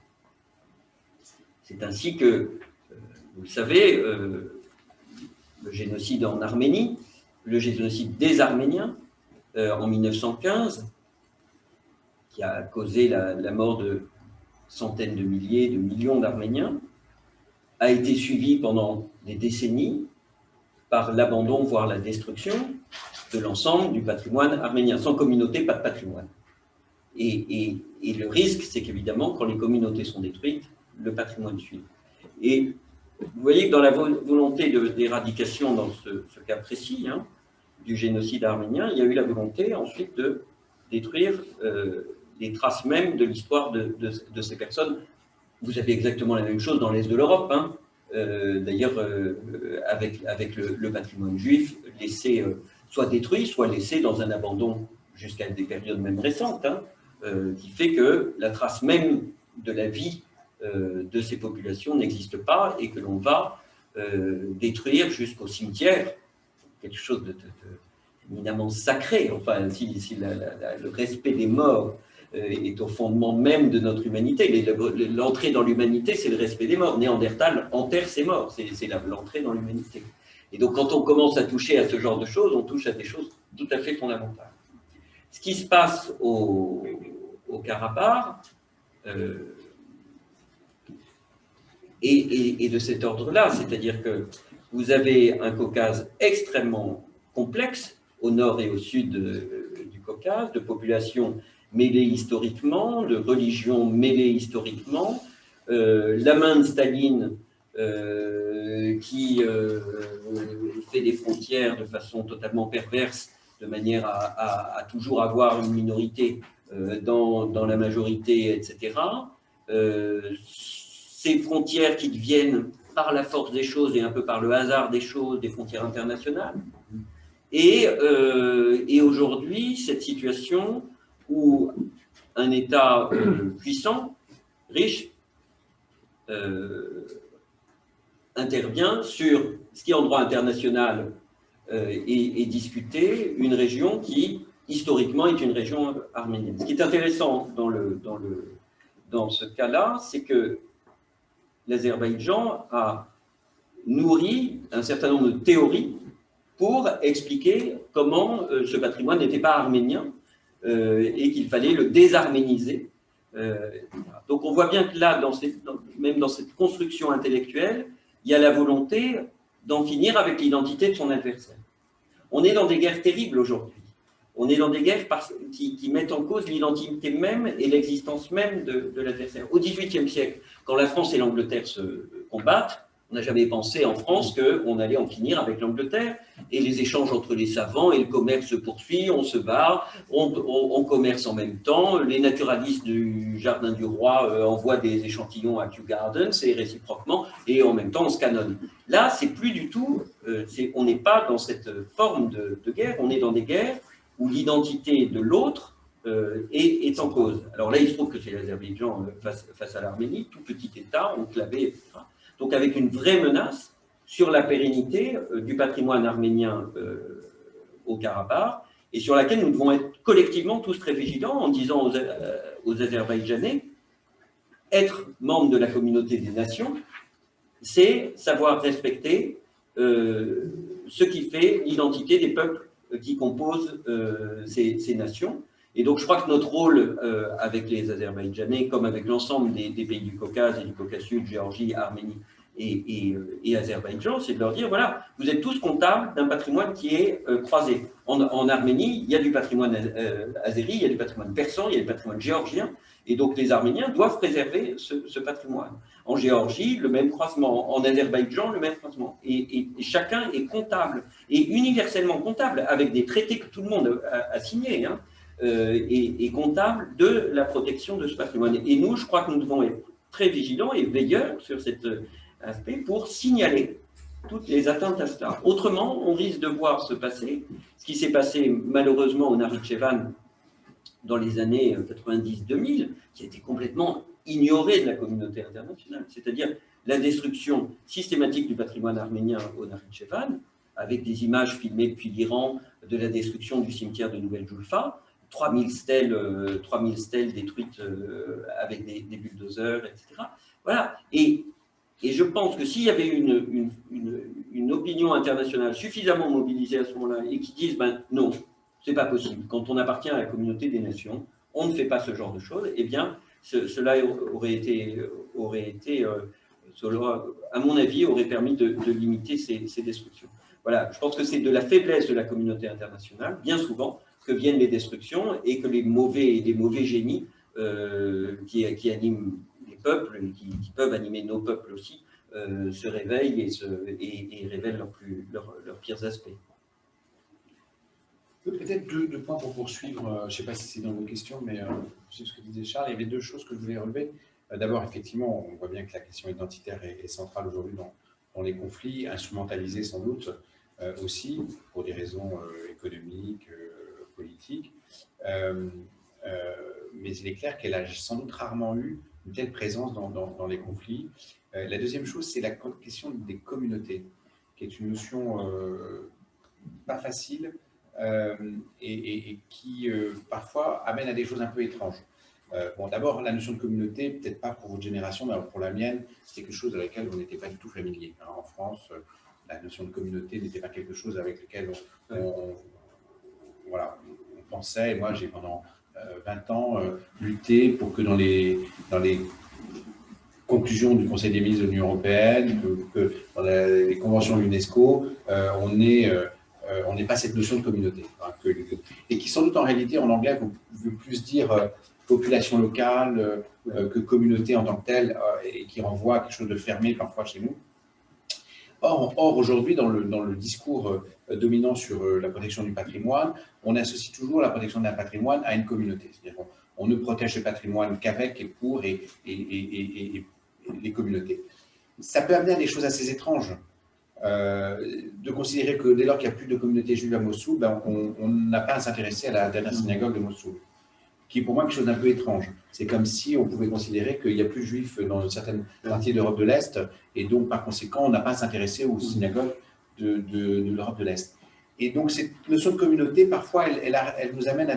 C'est ainsi que, vous le savez, le génocide en Arménie, le génocide des Arméniens en 1915, qui a causé la mort de centaines de milliers, de millions d'Arméniens, a été suivi pendant des décennies par l'abandon, voire la destruction de l'ensemble du patrimoine arménien. Sans communauté, pas de patrimoine. Et le risque, c'est qu'évidemment, quand les communautés sont détruites, le patrimoine suit. Et vous voyez que dans la volonté d'éradication, dans ce cas précis, hein, du génocide arménien, il y a eu la volonté ensuite de détruire les traces mêmes de l'histoire de ces personnes. Vous avez exactement la même chose dans l'Est de l'Europe, hein. D'ailleurs, avec le patrimoine juif, laissé soit détruit, soit laissé dans un abandon jusqu'à des périodes même récentes, hein, qui fait que la trace même de la vie de ces populations n'existe pas et que l'on va détruire jusqu'au cimetière, quelque chose d'éminemment sacré. Enfin, si le respect des morts est au fondement même de notre humanité. L'entrée dans l'humanité, c'est le respect des morts. Néandertal enterre ses morts, c'est l'entrée dans l'humanité. Et donc, quand on commence à toucher à ce genre de choses, on touche à des choses tout à fait fondamentales. Ce qui se passe au Karabakh est de cet ordre-là, c'est-à-dire que vous avez un Caucase extrêmement complexe, au nord et au sud du Caucase, de populations mêlées historiquement, de religions mêlées historiquement, la main de Staline qui fait des frontières de façon totalement perverse, de manière à toujours avoir une minorité dans la majorité, etc. Ces frontières qui deviennent, par la force des choses et un peu par le hasard des choses, des frontières internationales. Et aujourd'hui, cette situation où un État puissant, riche, intervient sur ce qui, en droit international, est discuté, une région qui, historiquement, est une région arménienne. Ce qui est intéressant dans ce cas-là, c'est que l'Azerbaïdjan a nourri un certain nombre de théories pour expliquer comment ce patrimoine n'était pas arménien et qu'il fallait le désarméniser. Donc on voit bien que là, même dans cette construction intellectuelle, il y a la volonté d'en finir avec l'identité de son adversaire. On est dans des guerres terribles aujourd'hui. On est dans des guerres qui mettent en cause l'identité même et l'existence même de l'adversaire. Au XVIIIe siècle, quand la France et l'Angleterre se combattent, on n'a jamais pensé en France qu'on allait en finir avec l'Angleterre. Et les échanges entre les savants et le commerce se poursuit, on se bat, on commerce en même temps. Les naturalistes du Jardin du Roi envoient des échantillons à Kew Gardens et réciproquement, et en même temps on se canonne. Là, c'est plus du tout, on n'est pas dans cette forme de guerre, on est dans des guerres où l'identité de l'autre est en cause. Alors là, il se trouve que c'est l'Azerbaïdjan face à l'Arménie, tout petit État, enclavé, etc. Donc avec une vraie menace sur la pérennité du patrimoine arménien au Karabakh, et sur laquelle nous devons être collectivement tous très vigilants en disant aux Azerbaïdjanais, être membre de la communauté des nations, c'est savoir respecter ce qui fait l'identité des peuples qui composent ces nations. Et donc je crois que notre rôle avec les Azerbaïdjanais, comme avec l'ensemble des pays du Caucase et du Caucase Sud, Géorgie, Arménie et Azerbaïdjan, c'est de leur dire, voilà, vous êtes tous comptables d'un patrimoine qui est croisé. En Arménie, il y a du patrimoine azéri, il y a du patrimoine persan, il y a du patrimoine géorgien, et donc les Arméniens doivent préserver ce patrimoine. En Géorgie, le même croisement. En Azerbaïdjan, le même croisement. Et chacun est comptable, et universellement comptable, avec des traités que tout le monde a signés, hein, et comptable de la protection de ce patrimoine. Et nous, je crois que nous devons être très vigilants et veilleurs sur cet aspect pour signaler toutes les atteintes à cela. Autrement, on risque de voir se passer ce qui s'est passé malheureusement au Nakhitchevan dans les années 90-2000, qui a été complètement ignoré de la communauté internationale, c'est-à-dire la destruction systématique du patrimoine arménien au Nakhitchevan, avec des images filmées depuis l'Iran de la destruction du cimetière de Nouvelle-Julfa, 3000 stèles détruites avec des bulldozers, etc. Voilà. Et je pense que s'il y avait une opinion internationale suffisamment mobilisée à ce moment-là et qui dise ben, non, c'est pas possible. Quand on appartient à la communauté des nations, on ne fait pas ce genre de choses, eh bien, cela aurait été à mon avis, aurait permis de limiter ces destructions. Voilà, je pense que c'est de la faiblesse de la communauté internationale, bien souvent, que viennent les destructions et que les mauvais génies qui animent les peuples, qui peuvent animer nos peuples aussi, se réveillent et révèlent leurs pires aspects. Peut-être deux points pour poursuivre. Je ne sais pas si c'est dans vos questions, mais c'est ce que disait Charles. Il y avait deux choses que je voulais relever. D'abord, effectivement, on voit bien que la question identitaire est centrale aujourd'hui dans les conflits, instrumentalisée sans doute aussi pour des raisons économiques, politiques. Mais il est clair qu'elle a sans doute rarement eu une telle présence dans les conflits. La deuxième chose, c'est la question des communautés, qui est une notion pas facile et qui parfois amène à des choses un peu étranges. Bon, d'abord, la notion de communauté, peut-être pas pour votre génération, mais pour la mienne, c'est quelque chose avec lequel on n'était pas du tout familier. En France, la notion de communauté n'était pas quelque chose avec lequel on pensait. Et moi, j'ai pendant 20 ans lutté pour que dans les conclusions du Conseil des ministres de l'Union européenne, que dans les conventions de l'UNESCO, on n'ait pas cette notion de communauté. Et qui, sans doute, en réalité, en anglais, veut plus dire population locale que communauté en tant que telle, et qui renvoie à quelque chose de fermé parfois chez nous. Or aujourd'hui, dans le discours dominant sur la protection du patrimoine, on associe toujours la protection d'un patrimoine à une communauté. C'est-à-dire on ne protège le patrimoine qu'avec et pour les communautés. Ça peut amener à des choses assez étranges. De considérer que dès lors qu'il n'y a plus de communauté juive à Mossoul, ben, on n'a pas à s'intéresser à la dernière synagogue de Mossoul, qui est pour moi quelque chose d'un peu étrange. C'est comme si on pouvait considérer qu'il n'y a plus de juifs dans certaines parties d'Europe de l'Est, et donc par conséquent, on n'a pas à s'intéresser aux synagogues de l'Europe de l'Est. Et donc cette notion de communauté, parfois, elle nous amène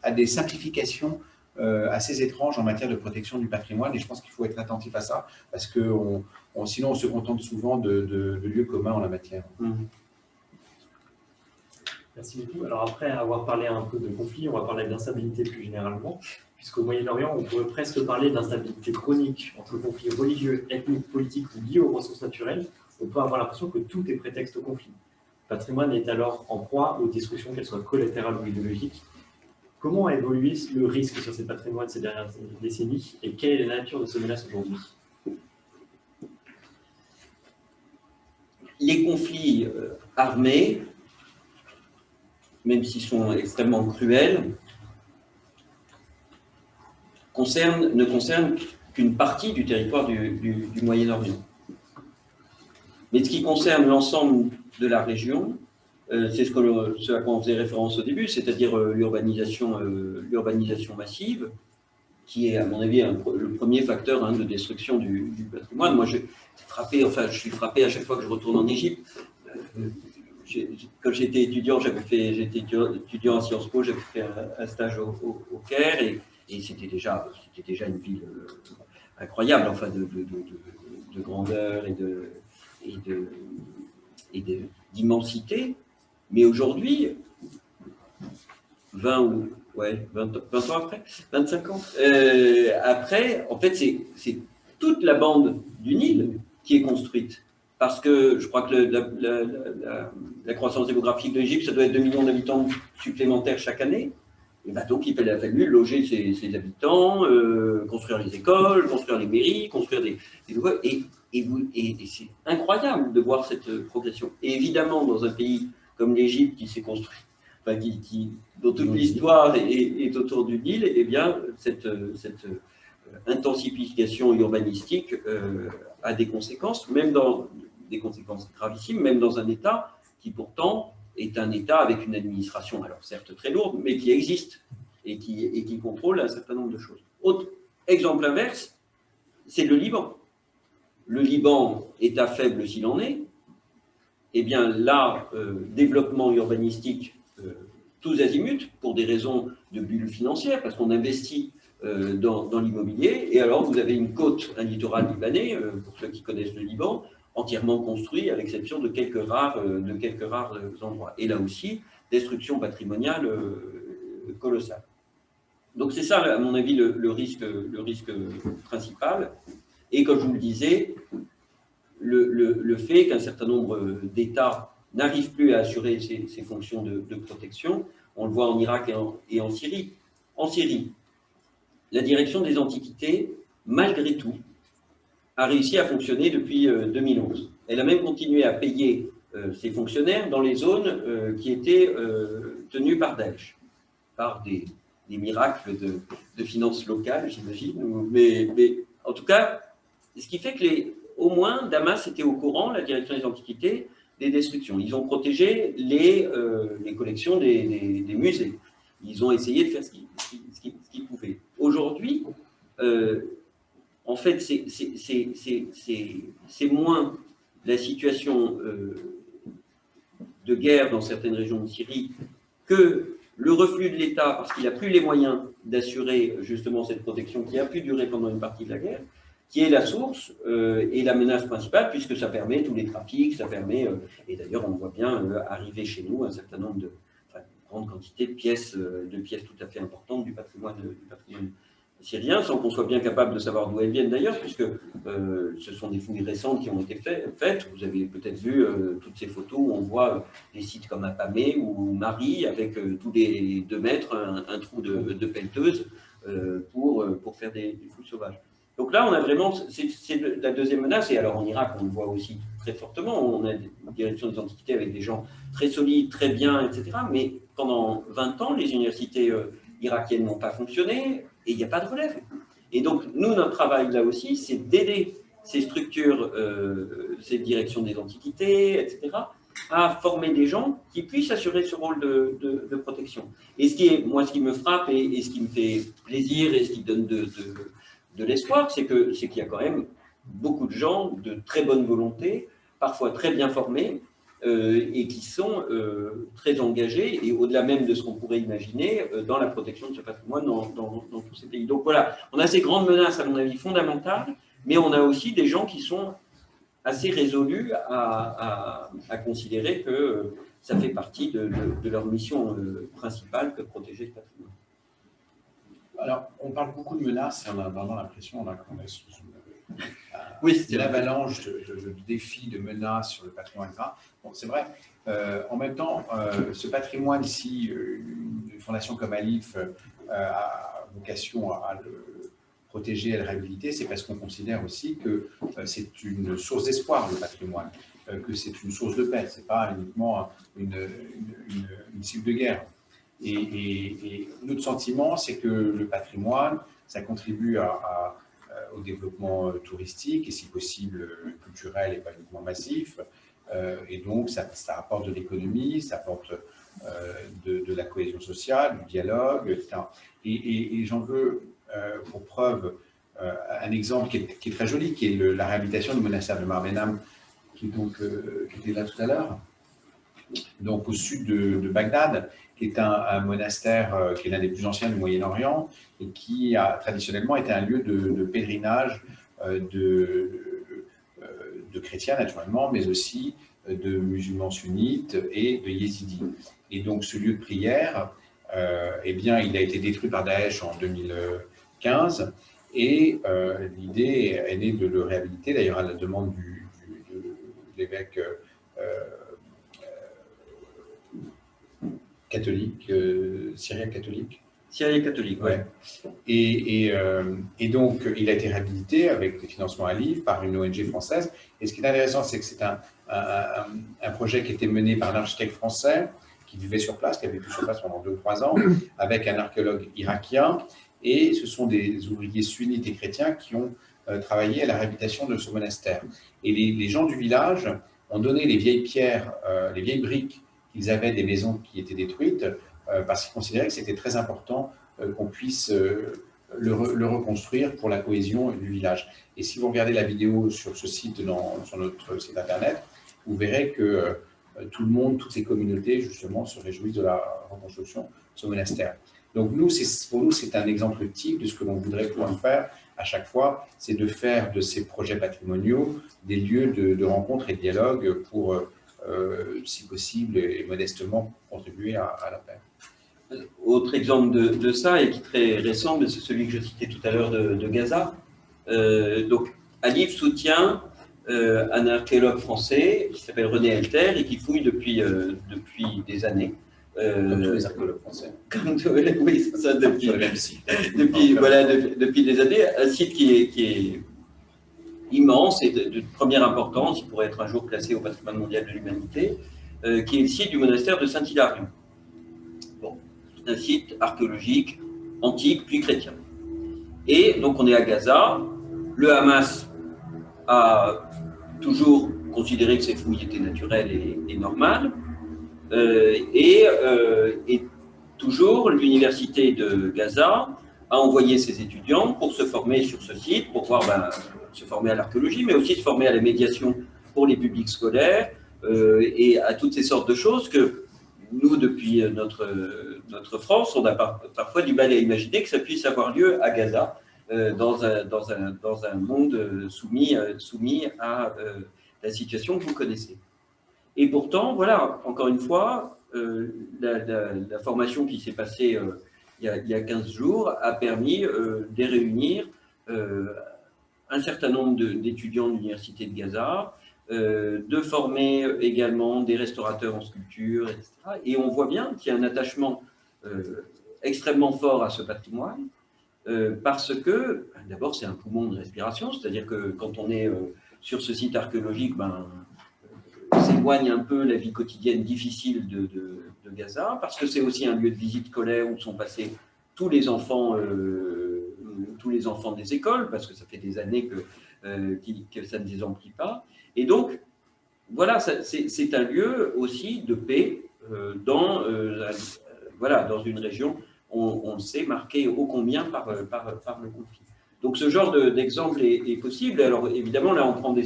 à des simplifications assez étranges en matière de protection du patrimoine, et je pense qu'il faut être attentif à ça, parce que sinon on se contente souvent de lieux communs en la matière. Merci beaucoup. Alors après avoir parlé un peu de conflit, on va parler d'instabilité plus généralement, puisqu'au Moyen-Orient, on pourrait presque parler d'instabilité chronique entre conflits religieux, ethniques, politiques ou liés aux ressources naturelles. On peut avoir l'impression que tout est prétexte au conflit. Le patrimoine est alors en proie aux destructions, qu'elles soient collatérales ou idéologiques. Comment a évolué le risque sur ces patrimoines ces dernières décennies et quelle est la nature de ces menaces aujourd'hui? Les conflits armés, même s'ils sont extrêmement cruels, ne concernent qu'une partie du territoire du Moyen-Orient. Mais ce qui concerne l'ensemble de la région, c'est ce à quoi on faisait référence au début, c'est-à-dire l'urbanisation massive, qui est, à mon avis, le premier facteur de destruction du patrimoine. Moi, je suis frappé à chaque fois que je retourne en Égypte. Quand j'étais étudiant, j'étais étudiant à Sciences Po, j'avais fait un stage au Caire, et c'était déjà une ville incroyable, enfin, de grandeur et d'immensité. Mais aujourd'hui, 20 ans après, 25 ans après, en fait, c'est toute la bande du Nil qui est construite. Parce que je crois que la croissance démographique de l'Égypte, ça doit être 2 millions d'habitants supplémentaires chaque année. Et ben donc, il a fallu loger ses habitants, construire les écoles, construire les mairies, construire des voies. Et c'est incroyable de voir cette progression. Et évidemment, dans un pays comme l'Égypte qui s'est construit, enfin, dont toute l'histoire est autour du Nil, eh bien, cette intensification urbanistique a des conséquences, des conséquences gravissimes, même dans un État qui pourtant est un État avec une administration, alors certes très lourde, mais qui existe et qui contrôle un certain nombre de choses. Autre exemple inverse, c'est le Liban. Le Liban, État faible s'il en est, eh bien là, développement urbanistique tous azimuts, pour des raisons de bulles financières, parce qu'on investit dans l'immobilier, et alors vous avez une côte, un littoral libanais, pour ceux qui connaissent le Liban, entièrement construit, à l'exception de quelques rares endroits. Et là aussi, destruction patrimoniale colossale. Donc c'est ça, à mon avis, le risque principal. Et comme je vous le disais, le fait qu'un certain nombre d'États n'arrivent plus à assurer ces fonctions de protection, on le voit en Irak et en Syrie. En Syrie, la direction des Antiquités, malgré tout, a réussi à fonctionner depuis 2011. Elle a même continué à payer ses fonctionnaires dans les zones qui étaient tenues par Daesh, par des miracles de finances locales, j'imagine. Mais en tout cas, ce qui fait que au moins Damas était au courant, la direction des Antiquités, des destructions. Ils ont protégé les collections des musées. Ils ont essayé de faire ce qu'ils pouvaient. Aujourd'hui, en fait, c'est moins la situation de guerre dans certaines régions de Syrie que le reflux de l'État, parce qu'il n'a plus les moyens d'assurer justement cette protection qui a pu durer pendant une partie de la guerre, qui est la source et la menace principale, puisque ça permet tous les trafics, ça permet, et d'ailleurs on voit bien arriver chez nous un certain nombre une grande quantité de pièces tout à fait importantes du patrimoine syrien, sans qu'on soit bien capable de savoir d'où elles viennent d'ailleurs, puisque ce sont des fouilles récentes qui ont été faites. Vous avez peut-être vu toutes ces photos où on voit des sites comme Apamé ou Marie, avec tous les 2 mètres un trou de pelleteuse pour faire des fouilles sauvages. Donc là, on a vraiment, c'est la deuxième menace, et alors en Irak, on le voit aussi très fortement, on a une direction des Antiquités avec des gens très solides, très bien, etc. Mais pendant 20 ans, les universités irakiennes n'ont pas fonctionné, et il n'y a pas de relève. Et donc, nous, notre travail là aussi, c'est d'aider ces structures, ces directions des Antiquités, etc., à former des gens qui puissent assurer ce rôle de protection. Et ce qui me frappe, et ce qui me fait plaisir, et ce qui donne de l'espoir, c'est qu'il y a quand même beaucoup de gens de très bonne volonté, parfois très bien formés, et qui sont très engagés, et au-delà même de ce qu'on pourrait imaginer, dans la protection de ce patrimoine dans tous ces pays. Donc voilà, on a ces grandes menaces, à mon avis, fondamentales, mais on a aussi des gens qui sont assez résolus à considérer que ça fait partie de leur mission principale que de protéger ce patrimoine. Alors, on parle beaucoup de menaces et on a vraiment l'impression qu'on est sous une avalanche de défis, de menaces sur le patrimoine. Bon, c'est vrai. En même temps, ce patrimoine, si une fondation comme Alif a vocation à le protéger, à le réhabiliter, c'est parce qu'on considère aussi que c'est une source d'espoir, le patrimoine, que c'est une source de paix. Ce n'est pas uniquement une cible de guerre. Et notre sentiment, c'est que le patrimoine, ça contribue au développement touristique et si possible culturel et pas uniquement massif. Et donc, ça apporte de l'économie, ça apporte de la cohésion sociale, du dialogue, etc. Et j'en veux pour preuve un exemple qui est très joli, qui est la réhabilitation du monastère de Marbenham, qui était là tout à l'heure, donc au sud de Bagdad, qui est un monastère qui est l'un des plus anciens du Moyen-Orient et qui a traditionnellement été un lieu de pèlerinage de chrétiens naturellement, mais aussi de musulmans sunnites et de yézidis. Et donc ce lieu de prière, eh bien, il a été détruit par Daesh en 2015 et l'idée est née de le réhabiliter, d'ailleurs à la demande de l'évêque catholique, syrien catholique. Syrien catholique, oui. Ouais. Et donc, il a été réhabilité avec des financements Alif par une ONG française. Et ce qui est intéressant, c'est que c'est un projet qui était mené par un architecte français qui vivait sur place, qui avait vécu sur place pendant 2 ou 3 ans, avec un archéologue irakien. Et ce sont des ouvriers sunnites et chrétiens qui ont travaillé à la réhabilitation de ce monastère. Et les gens du village ont donné les vieilles pierres, les vieilles briques qu'ils avaient des maisons qui étaient détruites, parce qu'ils considéraient que c'était très important qu'on puisse le reconstruire pour la cohésion du village. Et si vous regardez la vidéo sur ce site, sur notre site internet, vous verrez que tout le monde, toutes les communautés, justement, se réjouissent de la reconstruction de ce monastère. Donc, pour nous, c'est un exemple type de ce que l'on voudrait pouvoir faire à chaque fois, c'est de faire de ces projets patrimoniaux des lieux de rencontre et de dialogue pour, si possible et modestement, contribuer à la paix. Autre exemple de ça, et qui est très récent, c'est celui que je citais tout à l'heure de Gaza. Donc, Alif soutient un archéologue français qui s'appelle René Elter et qui fouille depuis des années. Comme tous les archéologues français. Oui, c'est ça, depuis des années. Un site qui est immense et de première importance, il pourrait être un jour classé au patrimoine mondial de l'humanité, qui est le site du monastère de Saint-Hilarion. Bon, c'est un site archéologique antique puis chrétien. Et donc on est à Gaza. Le Hamas a toujours considéré que ces fouilles étaient naturelles et normales. Et toujours, l'université de Gaza a envoyé ses étudiants pour se former sur ce site, pour pouvoir se former à l'archéologie, mais aussi se former à la médiation pour les publics scolaires et à toutes ces sortes de choses que nous, depuis notre France, on a parfois du mal à imaginer que ça puisse avoir lieu à Gaza, dans un monde soumis à la situation que vous connaissez. Et pourtant, voilà, encore une fois, la formation qui s'est passée il y a 15 jours a permis de réunir un certain nombre d'étudiants de l'Université de Gaza, de former également des restaurateurs en sculpture, etc. Et on voit bien qu'il y a un attachement extrêmement fort à ce patrimoine, parce que, d'abord, c'est un poumon de respiration, c'est-à-dire que quand on est sur ce site archéologique, s'éloigne un peu la vie quotidienne difficile de Gaza, parce que c'est aussi un lieu de visite scolaire où sont passés tous les enfants des écoles, parce que ça fait des années que ça ne les emplit pas. Et donc, voilà, c'est un lieu aussi de paix dans une région, on le sait, marquée ô combien par le conflit. Donc ce genre d'exemple est possible. Alors évidemment, là, on prend des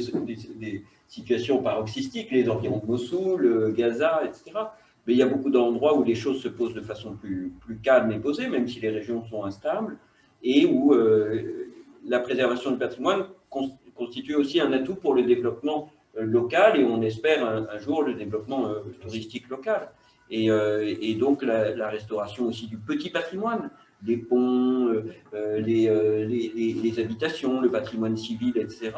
situations paroxystiques, les environs de Mossoul, Gaza, etc. Mais il y a beaucoup d'endroits où les choses se posent de façon plus calme et posée, même si les régions sont instables, et où la préservation du patrimoine constitue aussi un atout pour le développement local, et on espère un jour le développement touristique local. Et donc la restauration aussi du petit patrimoine, les ponts, les habitations, le patrimoine civil, etc.,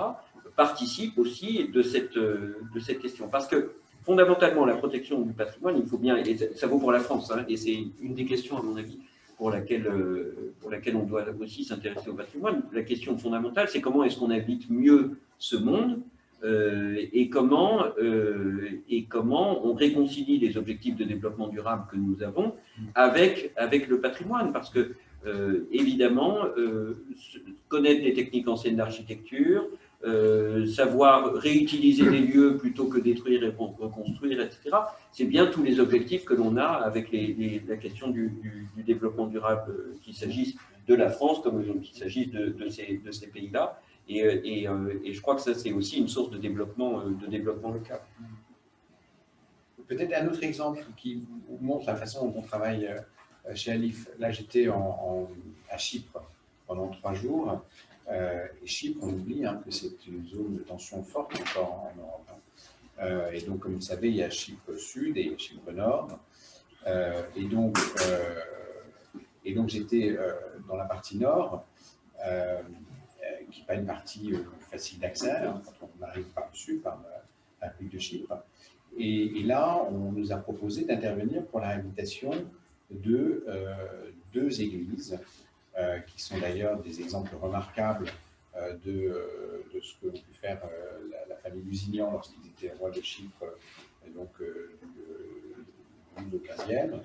participe aussi de cette question. Parce que, fondamentalement, la protection du patrimoine, il faut bien, et ça vaut pour la France, hein, et c'est une des questions, à mon avis, pour laquelle on doit aussi s'intéresser au patrimoine. La question fondamentale, c'est comment est-ce qu'on habite mieux ce monde, et comment on réconcilie les objectifs de développement durable que nous avons avec le patrimoine. Parce que, évidemment, connaître les techniques anciennes d'architecture, savoir réutiliser les lieux plutôt que détruire et reconstruire, etc. C'est bien tous les objectifs que l'on a avec la question du développement durable, qu'il s'agisse de la France comme qu'il s'agisse de ces pays-là. Et je crois que ça, c'est aussi une source de développement local. Peut-être un autre exemple qui vous montre la façon dont on travaille chez Alif. Là, j'étais à Chypre pendant 3 jours. Et Chypre, on oublie que c'est une zone de tension forte encore en Europe. Et donc, comme vous le savez, il y a Chypre Sud et Chypre Nord. Et donc j'étais dans la partie nord, qui n'est pas une partie facile d'accès, quand on arrive par le sud, par la République de Chypre. Et là, on nous a proposé d'intervenir pour la réhabilitation de 2 églises, qui sont d'ailleurs des exemples remarquables de ce que pu faire la famille Lusignan lorsqu'ils étaient rois de Chypre, donc du 15e.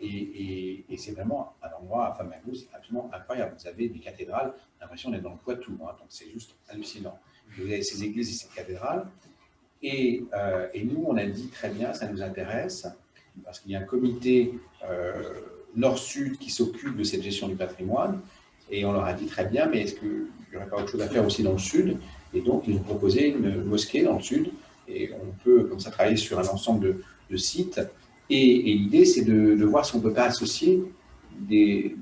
Et c'est vraiment un endroit à Famagouste absolument incroyable. Vous avez des cathédrales, l'impression d'être dans le Poitou, donc c'est juste hallucinant. Vous avez ces églises et ces cathédrales. Et nous, on a dit très bien, ça nous intéresse, parce qu'il y a un comité Nord-Sud qui s'occupe de cette gestion du patrimoine, et on leur a dit très bien, mais est-ce qu'il n'y aurait pas autre chose à faire aussi dans le Sud? Et donc, ils ont proposé une mosquée dans le Sud, et on peut comme ça travailler sur un ensemble de sites. Et l'idée, c'est de voir si on ne peut pas associer des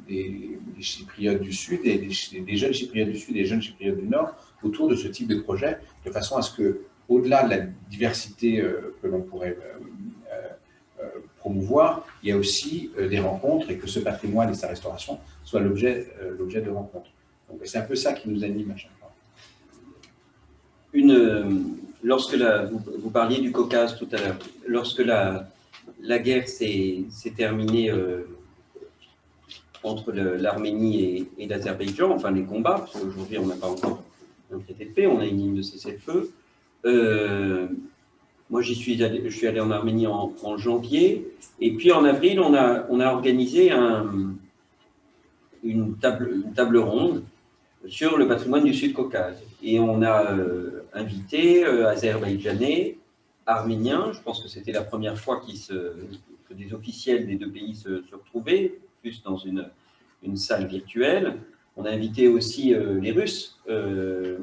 Chypriotes du Sud, et des jeunes Chypriotes du Sud et des jeunes Chypriotes du Nord autour de ce type de projet, de façon à ce que, au-delà de la diversité que l'on pourrait promouvoir, il y a aussi des rencontres, et que ce patrimoine et sa restauration soient l'objet de rencontres. Donc c'est un peu ça qui nous anime à chaque fois. Lorsque vous parliez du Caucase tout à l'heure, lorsque la guerre s'est terminée entre l'Arménie et l'Azerbaïdjan, enfin les combats, parce qu'aujourd'hui on n'a pas encore un traité de paix, on a une ligne de cessez-le-feu. Moi je suis allé en Arménie en janvier, et puis en avril on a organisé une table ronde sur le patrimoine du Sud-Caucase. Et on a invité Azerbaïdjanais, Arméniens, je pense que c'était la première fois que des officiels des deux pays se retrouvaient, plus dans une salle virtuelle. On a invité aussi les Russes,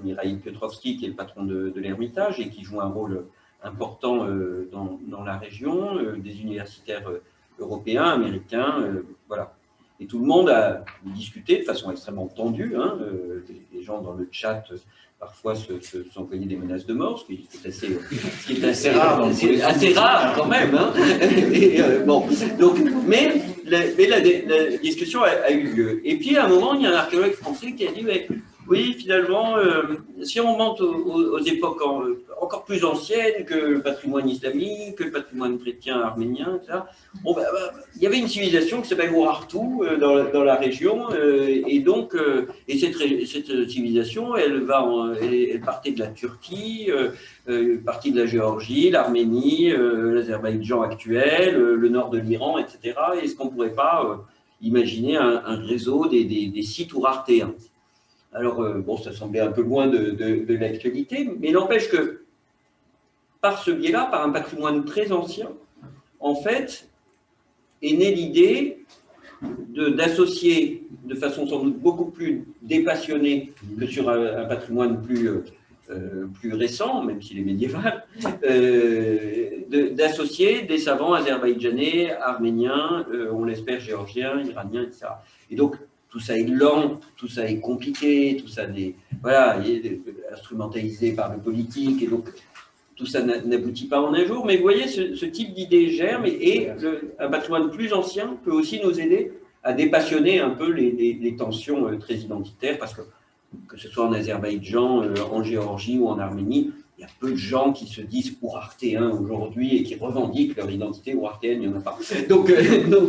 Mikhail Petrovski, qui est le patron de l'Ermitage et qui joue un rôle important dans la région, des universitaires européens, américains, voilà. Et tout le monde a discuté de façon extrêmement tendue. Hein, les gens dans le chat parfois s'envoyaient des menaces de mort, ce qui est assez rare, assez rare quand même. Hein. Et, bon, donc, mais la discussion a eu lieu. Et puis à un moment, il y a un archéologue français qui a dit mais, oui, finalement, si on remonte aux époques encore plus anciennes que le patrimoine islamique, que le patrimoine chrétien arménien, etc., bon, il y avait une civilisation qui s'appelle Urartu dans la région, et donc, cette civilisation, elle partait de la Turquie, partie de la Géorgie, l'Arménie, l'Azerbaïdjan actuel, le nord de l'Iran, etc. Est-ce qu'on ne pourrait pas imaginer un réseau des sites urartéens? Alors, bon, ça semblait un peu loin de l'actualité, mais n'empêche que, par ce biais-là, par un patrimoine très ancien, en fait, est née l'idée d'associer de façon sans doute beaucoup plus dépassionnée que sur un patrimoine plus récent, même s'il est médiéval, d'associer des savants azerbaïdjanais, arméniens, on l'espère géorgiens, iraniens, etc. Et donc, tout ça est lent, tout ça est compliqué, tout ça est, voilà, instrumentalisé par le politique, et donc tout ça n'aboutit pas en un jour. Mais vous voyez, ce type d'idée germe, et un patrimoine plus ancien peut aussi nous aider à dépassionner un peu les tensions très identitaires, parce que ce soit en Azerbaïdjan, en Géorgie ou en Arménie, il y a peu de gens qui se disent urartéens aujourd'hui et qui revendiquent leur identité urartéenne, il n'y en a pas. Donc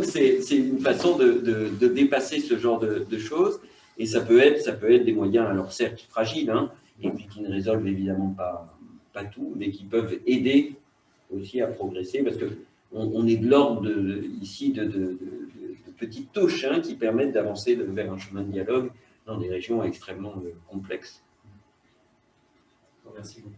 c'est une façon de dépasser ce genre de choses, et ça peut être des moyens, alors certes fragiles, hein, et puis qui ne résolvent évidemment pas tout, mais qui peuvent aider aussi à progresser, parce qu'on est de l'ordre ici de petites touches hein, qui permettent d'avancer vers un chemin de dialogue dans des régions extrêmement complexes. Merci beaucoup.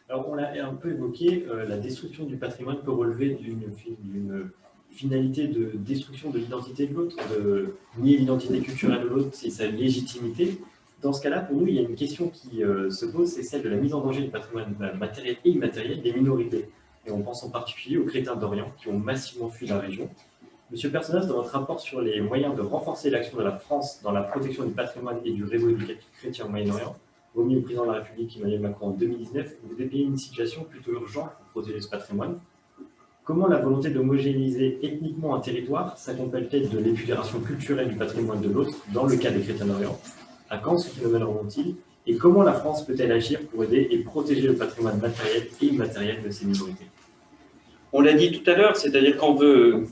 Alors, on l'a un peu évoqué, la destruction du patrimoine peut relever d'une finalité de destruction de l'identité de l'autre, de nier l'identité culturelle de l'autre et sa légitimité. Dans ce cas-là, pour nous, il y a une question qui se pose, c'est celle de la mise en danger du patrimoine matériel et immatériel des minorités. Et on pense en particulier aux chrétiens d'Orient qui ont massivement fui la région. Monsieur Personnaz, dans votre rapport sur les moyens de renforcer l'action de la France dans la protection du patrimoine et du réseau éducatif chrétien au Moyen-Orient, remis au président de la République Emmanuel Macron en 2019, vous dépeigez une situation plutôt urgente pour protéger ce patrimoine. Comment la volonté d'homogénéiser ethniquement un territoire s'accompagne-t-elle de l'épudération culturelle du patrimoine de l'autre dans le cas des chrétiens d'Orient? À quand ce phénomène remonte-t-il? Et comment la France peut-elle agir pour aider et protéger le patrimoine matériel et immatériel de ces minorités? On l'a dit tout à l'heure, c'est-à-dire qu'on veut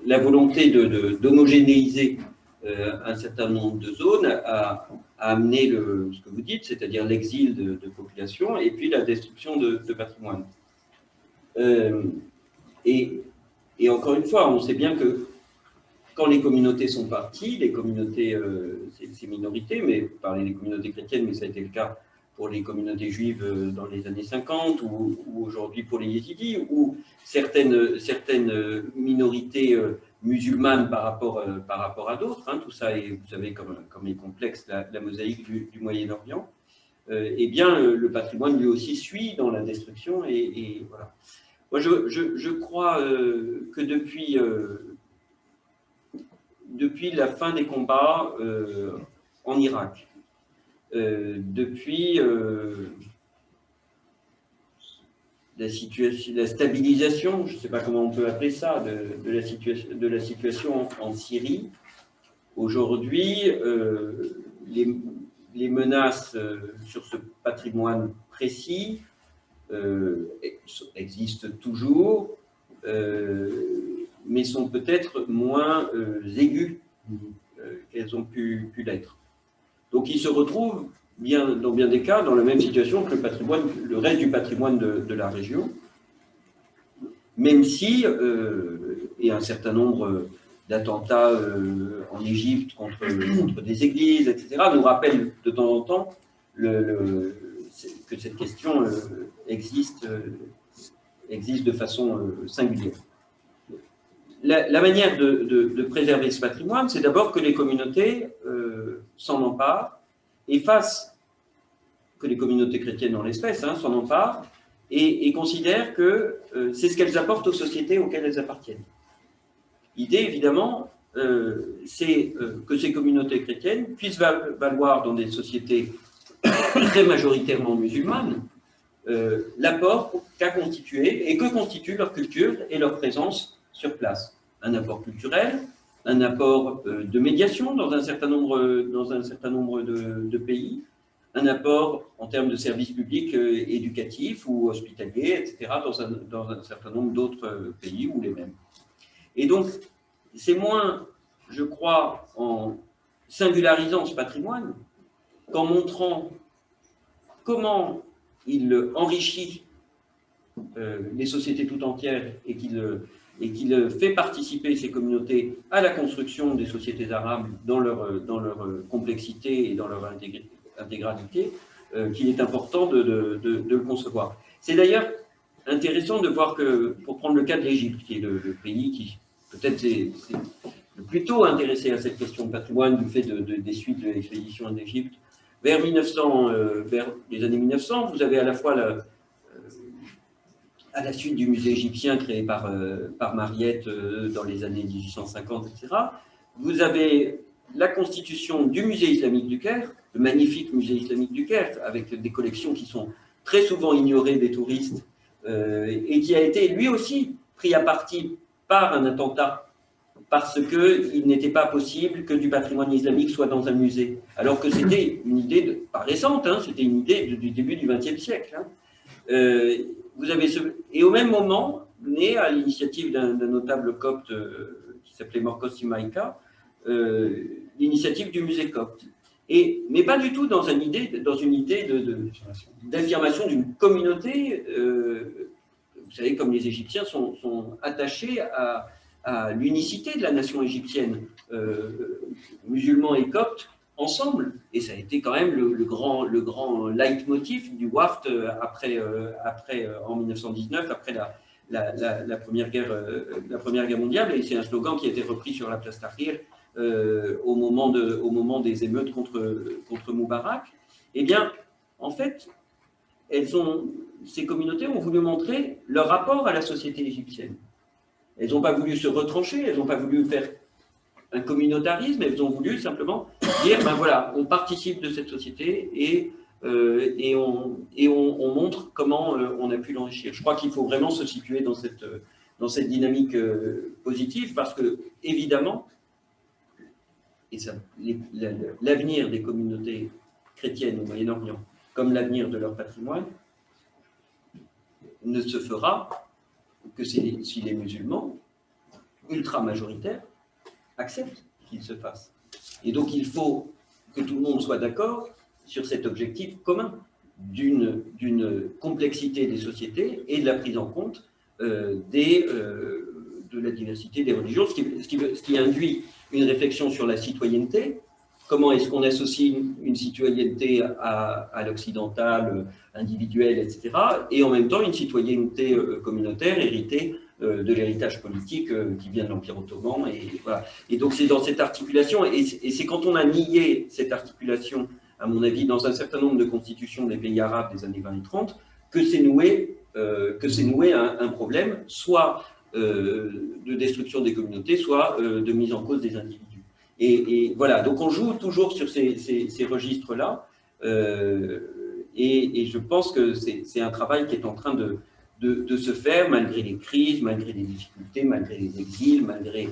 la volonté d'homogénéiser un certain nombre de zones à amener ce que vous dites, c'est-à-dire l'exil de population et puis la destruction de patrimoine. Et encore une fois, on sait bien que quand les communautés sont parties, les communautés, ces minorités, mais vous parlez des communautés chrétiennes, mais ça a été le cas pour les communautés juives dans les années 50 ou aujourd'hui pour les yézidis, ou certaines minorités musulmanes par rapport à d'autres. Hein, tout ça, est, vous savez, comme est complexe la mosaïque du Moyen-Orient. eh bien, le patrimoine lui aussi suit dans la destruction. Et voilà. Moi, je crois que depuis la fin des combats en Irak, depuis la stabilisation, je ne sais pas comment on peut appeler ça, de la situation en Syrie, aujourd'hui, les menaces sur ce patrimoine précis existent toujours, mais sont peut-être moins aiguës qu'elles ont pu l'être. Donc il se retrouve dans bien des cas dans la même situation que le reste du patrimoine de la région, même si il y a un certain nombre d'attentats en Égypte contre des églises, etc., nous rappellent de temps en temps que cette question existe de façon singulière. La manière de préserver ce patrimoine, c'est d'abord que les communautés s'en emparent et que les communautés chrétiennes dans l'espèce s'en emparent et considèrent que c'est ce qu'elles apportent aux sociétés auxquelles elles appartiennent. L'idée, évidemment, c'est que ces communautés chrétiennes puissent valoir dans des sociétés très majoritairement musulmanes l'apport qu'a constitué et que constitue leur culture et leur présence sur place. Un apport culturel, un apport de médiation dans un certain nombre de pays, un apport en termes de services publics éducatifs ou hospitaliers, etc., dans un certain nombre d'autres pays ou les mêmes. Et donc, c'est moins, je crois, en singularisant ce patrimoine qu'en montrant comment il enrichit les sociétés tout entières et qu'il fait participer ces communautés à la construction des sociétés arabes dans leur complexité et dans leur intégralité, qu'il est important de le concevoir. C'est d'ailleurs intéressant de voir que, pour prendre le cas de l'Égypte, qui est le pays qui peut-être est le plus tôt intéressé à cette question de patrimoine du fait des suites de l'expédition en Égypte, vers les années 1900, vous avez à la fois à la suite du musée égyptien créé par Mariette dans les années 1850, etc., vous avez la constitution du musée islamique du Caire, le magnifique musée islamique du Caire, avec des collections qui sont très souvent ignorées des touristes, et qui a été lui aussi pris à partie par un attentat, parce qu'il n'était pas possible que du patrimoine islamique soit dans un musée, alors que c'était une idée, pas récente, c'était une idée du début du XXe siècle. Vous avez et au même moment, né à l'initiative d'un notable copte qui s'appelait Morcos Simaïka, l'initiative du musée copte. Mais pas du tout dans une idée d'affirmation d'une communauté. Vous savez, comme les Égyptiens sont attachés à l'unicité de la nation égyptienne, musulmans et coptes, ensemble. Et ça a été quand même le grand leitmotiv du WAFT en 1919, après la Première Guerre mondiale. Et c'est un slogan qui a été repris sur la place Tahrir au moment des émeutes contre Moubarak. Eh bien, en fait, ces communautés ont voulu montrer leur rapport à la société égyptienne. Elles n'ont pas voulu se retrancher, elles n'ont pas voulu faire un communautarisme, elles ont voulu simplement dire, ben voilà, on participe de cette société et on montre comment on a pu l'enrichir. Je crois qu'il faut vraiment se situer dans cette dynamique positive, parce que, évidemment, l'avenir des communautés chrétiennes au Moyen-Orient, comme l'avenir de leur patrimoine, ne se fera que si les musulmans ultra-majoritaires acceptent qu'il se fasse. Et donc il faut que tout le monde soit d'accord sur cet objectif commun d'une complexité des sociétés et de la prise en compte de la diversité des religions, ce qui induit une réflexion sur la citoyenneté. Comment est-ce qu'on associe une citoyenneté à l'occidental, individuelle, etc., et en même temps une citoyenneté communautaire héritée de l'héritage politique qui vient de l'Empire ottoman. Et, voilà. Et donc c'est dans cette articulation, et c'est quand on a nié cette articulation à mon avis, dans un certain nombre de constitutions des pays arabes des années 20 et 30, que c'est noué un problème, soit de destruction des communautés, soit de mise en cause des individus. Et voilà, donc on joue toujours sur ces registres-là, et je pense que c'est un travail qui est en train de se faire malgré les crises, malgré les difficultés, malgré les exils, malgré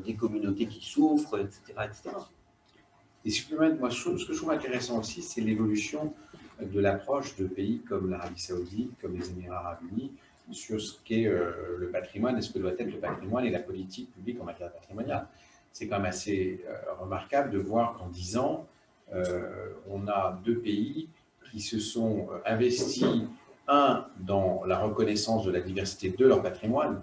des communautés qui souffrent, etc. etc. Et si je peux mettre, moi, ce que je trouve intéressant aussi, c'est l'évolution de l'approche de pays comme l'Arabie Saoudite, comme les Émirats Arabes Unis, sur ce qu'est le patrimoine et ce que doit être le patrimoine et la politique publique en matière patrimoniale. C'est quand même assez remarquable de voir qu'en 10 ans, on a 2 pays qui se sont investis, un, dans la reconnaissance de la diversité de leur patrimoine.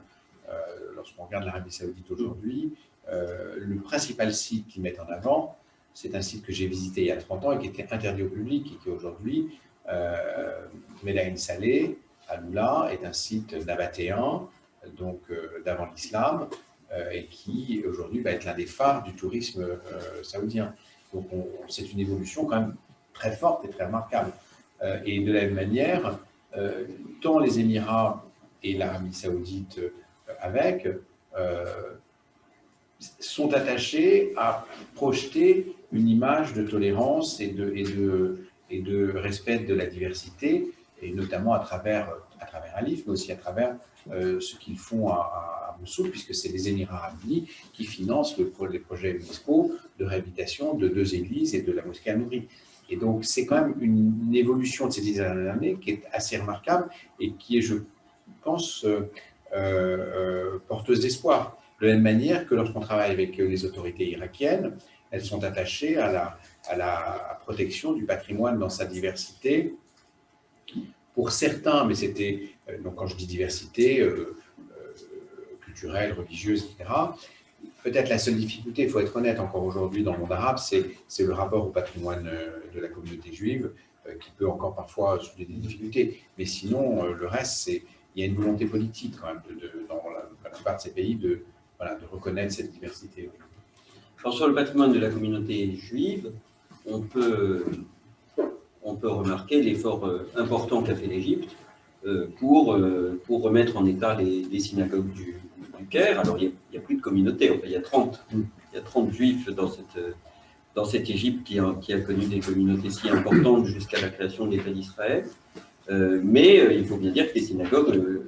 Lorsqu'on regarde l'Arabie Saoudite aujourd'hui, le principal site qu'ils mettent en avant, c'est un site que j'ai visité il y a 30 ans et qui était interdit au public et qui aujourd'hui, Medaïn Saleh, à Loula, est un site nabatéen, donc d'avant l'islam, et qui aujourd'hui va être l'un des phares du tourisme saoudien. Donc c'est une évolution quand même très forte et très remarquable. Et de la même manière, tant les Émirats et l'Arabie Saoudite avec sont attachés à projeter une image de tolérance et de respect de la diversité, et notamment à travers Alif, mais aussi à travers ce qu'ils font à Mossoul, puisque c'est les Émirats Arabes Unis qui financent les projets UNESCO de réhabilitation de 2 églises et de la mosquée Al-Nouri. Et donc, c'est quand même une évolution de ces 10 dernières années qui est assez remarquable et qui est, je pense, porteuse d'espoir. De la même manière que lorsqu'on travaille avec les autorités irakiennes, elles sont attachées à la protection du patrimoine dans sa diversité. Pour certains, mais c'était, donc quand je dis diversité, culturelle, religieuse, etc., peut-être la seule difficulté, il faut être honnête encore aujourd'hui dans le monde arabe, c'est le rapport au patrimoine de la communauté juive, qui peut encore parfois soulever des difficultés. Mais sinon, le reste, il y a une volonté politique quand même dans la plupart de ces pays de reconnaître cette diversité. Alors, sur le patrimoine de la communauté juive, on peut remarquer l'effort important qu'a fait l'Égypte pour remettre en état les synagogues du Caire. Alors, il n'y a plus de communauté, enfin, il y a 30 juifs dans cette Égypte qui a connu des communautés si importantes jusqu'à la création de l'État d'Israël. Mais il faut bien dire que les synagogues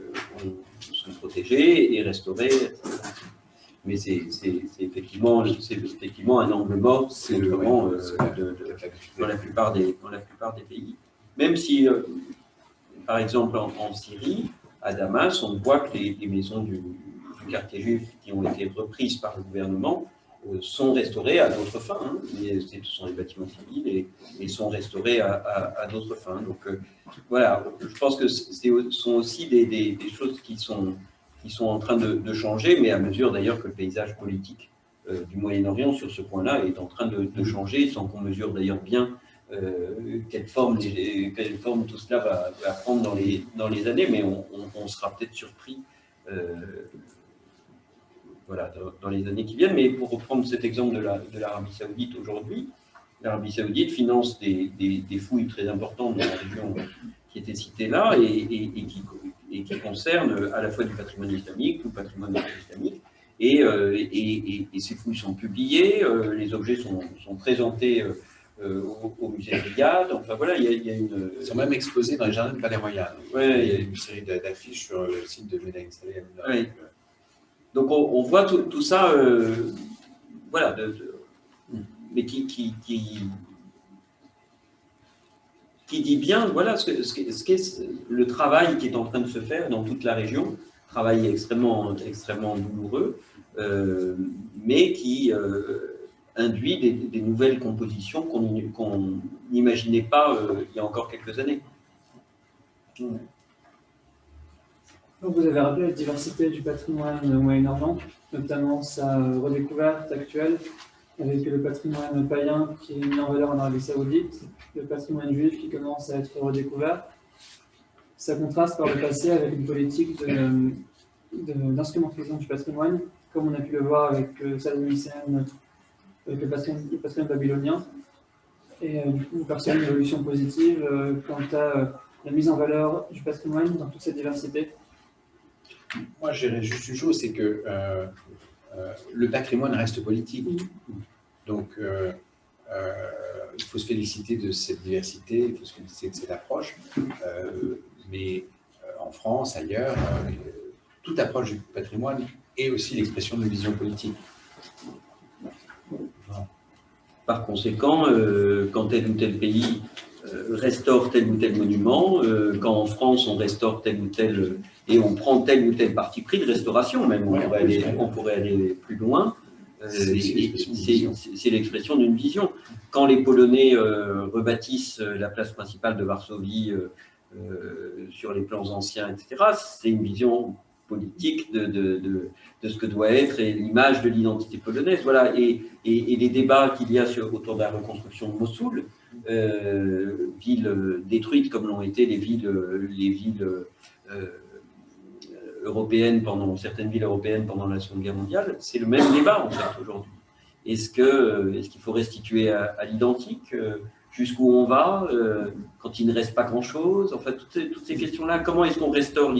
sont protégées et restaurées, etc. Mais c'est effectivement un angle mort dans la plupart des pays. Même si, par exemple, en Syrie, à Damas, on voit que les maisons du quartier juif qui ont été reprises par le gouvernement sont restaurées à d'autres fins. Hein. Ce sont des bâtiments civils et sont restaurés à d'autres fins. Donc voilà, je pense que ce sont aussi des choses qui sont en train de changer, mais à mesure d'ailleurs que le paysage politique du Moyen-Orient sur ce point-là est en train de changer, sans qu'on mesure d'ailleurs bien quelle forme tout cela va prendre dans les années, mais on sera peut-être surpris dans les années qui viennent. Mais pour reprendre cet exemple de l'Arabie Saoudite aujourd'hui, l'Arabie Saoudite finance des fouilles très importantes dans la région qui était citée là et qui concernent à la fois du patrimoine islamique, tout le patrimoine islamique, et ces fouilles sont publiées, les objets sont présentés au musée de Riyad. Enfin voilà, il y a une... Ils sont même exposés dans les jardins du Palais Royal. Ouais, il y a une série d'affiches sur le site de Medaïn Saleh. Ouais. Donc on voit tout ça, voilà, mais qui dit bien, voilà, ce qu'est le travail qui est en train de se faire dans toute la région, travail extrêmement douloureux, mais qui induit des nouvelles compositions qu'on n'imaginait pas il y a encore quelques années. Donc vous avez rappelé la diversité du patrimoine moyen-orient, notamment sa redécouverte actuelle, avec le patrimoine païen qui est mis en valeur en Arabie Saoudite, le patrimoine juif qui commence à être redécouvert. Ça contraste par le passé avec une politique d'instrumentalisation du patrimoine, comme on a pu le voir avec Saddam Hussein, avec le patrimoine babylonien. Et du coup, vous percevez une évolution positive quant à la mise en valeur du patrimoine dans toute cette diversité? Moi, je dirais juste une chose, c'est que le patrimoine reste politique. Donc, il faut se féliciter de cette diversité, il faut se féliciter de cette approche. Mais en France, ailleurs, toute approche du patrimoine est aussi l'expression d'une vision politique. Par conséquent, quand tel ou tel pays restaure tel ou tel monument, quand en France on restaure tel ou tel, et on prend tel ou tel parti pris de restauration, même on pourrait aller plus loin, c'est l'expression d'une vision. Quand les Polonais rebâtissent la place principale de Varsovie sur les plans anciens, etc., c'est une vision politique de ce que doit être et l'image de l'identité polonaise. Voilà. Et les débats qu'il y a autour de la reconstruction de Mossoul, ville détruite comme l'ont été les villes européennes certaines villes européennes pendant la Seconde Guerre mondiale, c'est le même débat en fait aujourd'hui. Est-ce qu'il faut restituer à l'identique jusqu'où on va quand il ne reste pas grand-chose? En fait, toutes ces questions-là, comment est-ce qu'on restaure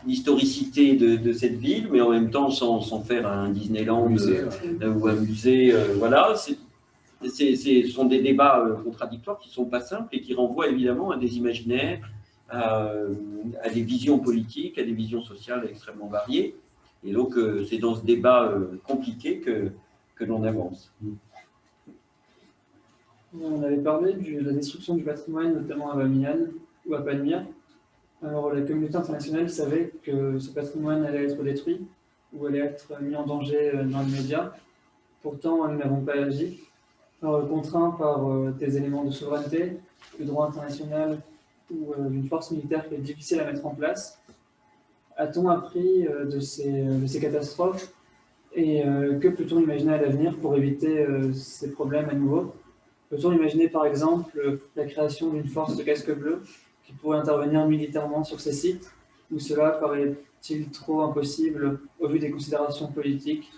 l'historicité de cette ville, mais en même temps sans faire un Disneyland ou un musée, voilà. Ce sont des débats contradictoires qui ne sont pas simples et qui renvoient évidemment à des imaginaires, à des visions politiques, à des visions sociales extrêmement variées. Et donc, c'est dans ce débat compliqué que l'on avance. On avait parlé de la destruction du patrimoine, notamment à Bamiyan ou à Palmyre. Alors, la communauté internationale savait que ce patrimoine allait être détruit ou allait être mis en danger dans les médias. Pourtant, nous n'avons pas agi. Alors, contraints par des éléments de souveraineté, du droit international ou d'une force militaire qui est difficile à mettre en place, a-t-on appris de ces catastrophes et que peut-on imaginer à l'avenir pour éviter ces problèmes à nouveau? Peut-on imaginer par exemple la création d'une force de casque bleu qui pourrait intervenir militairement sur ces sites, ou cela paraît-il trop impossible au vu des considérations politiques,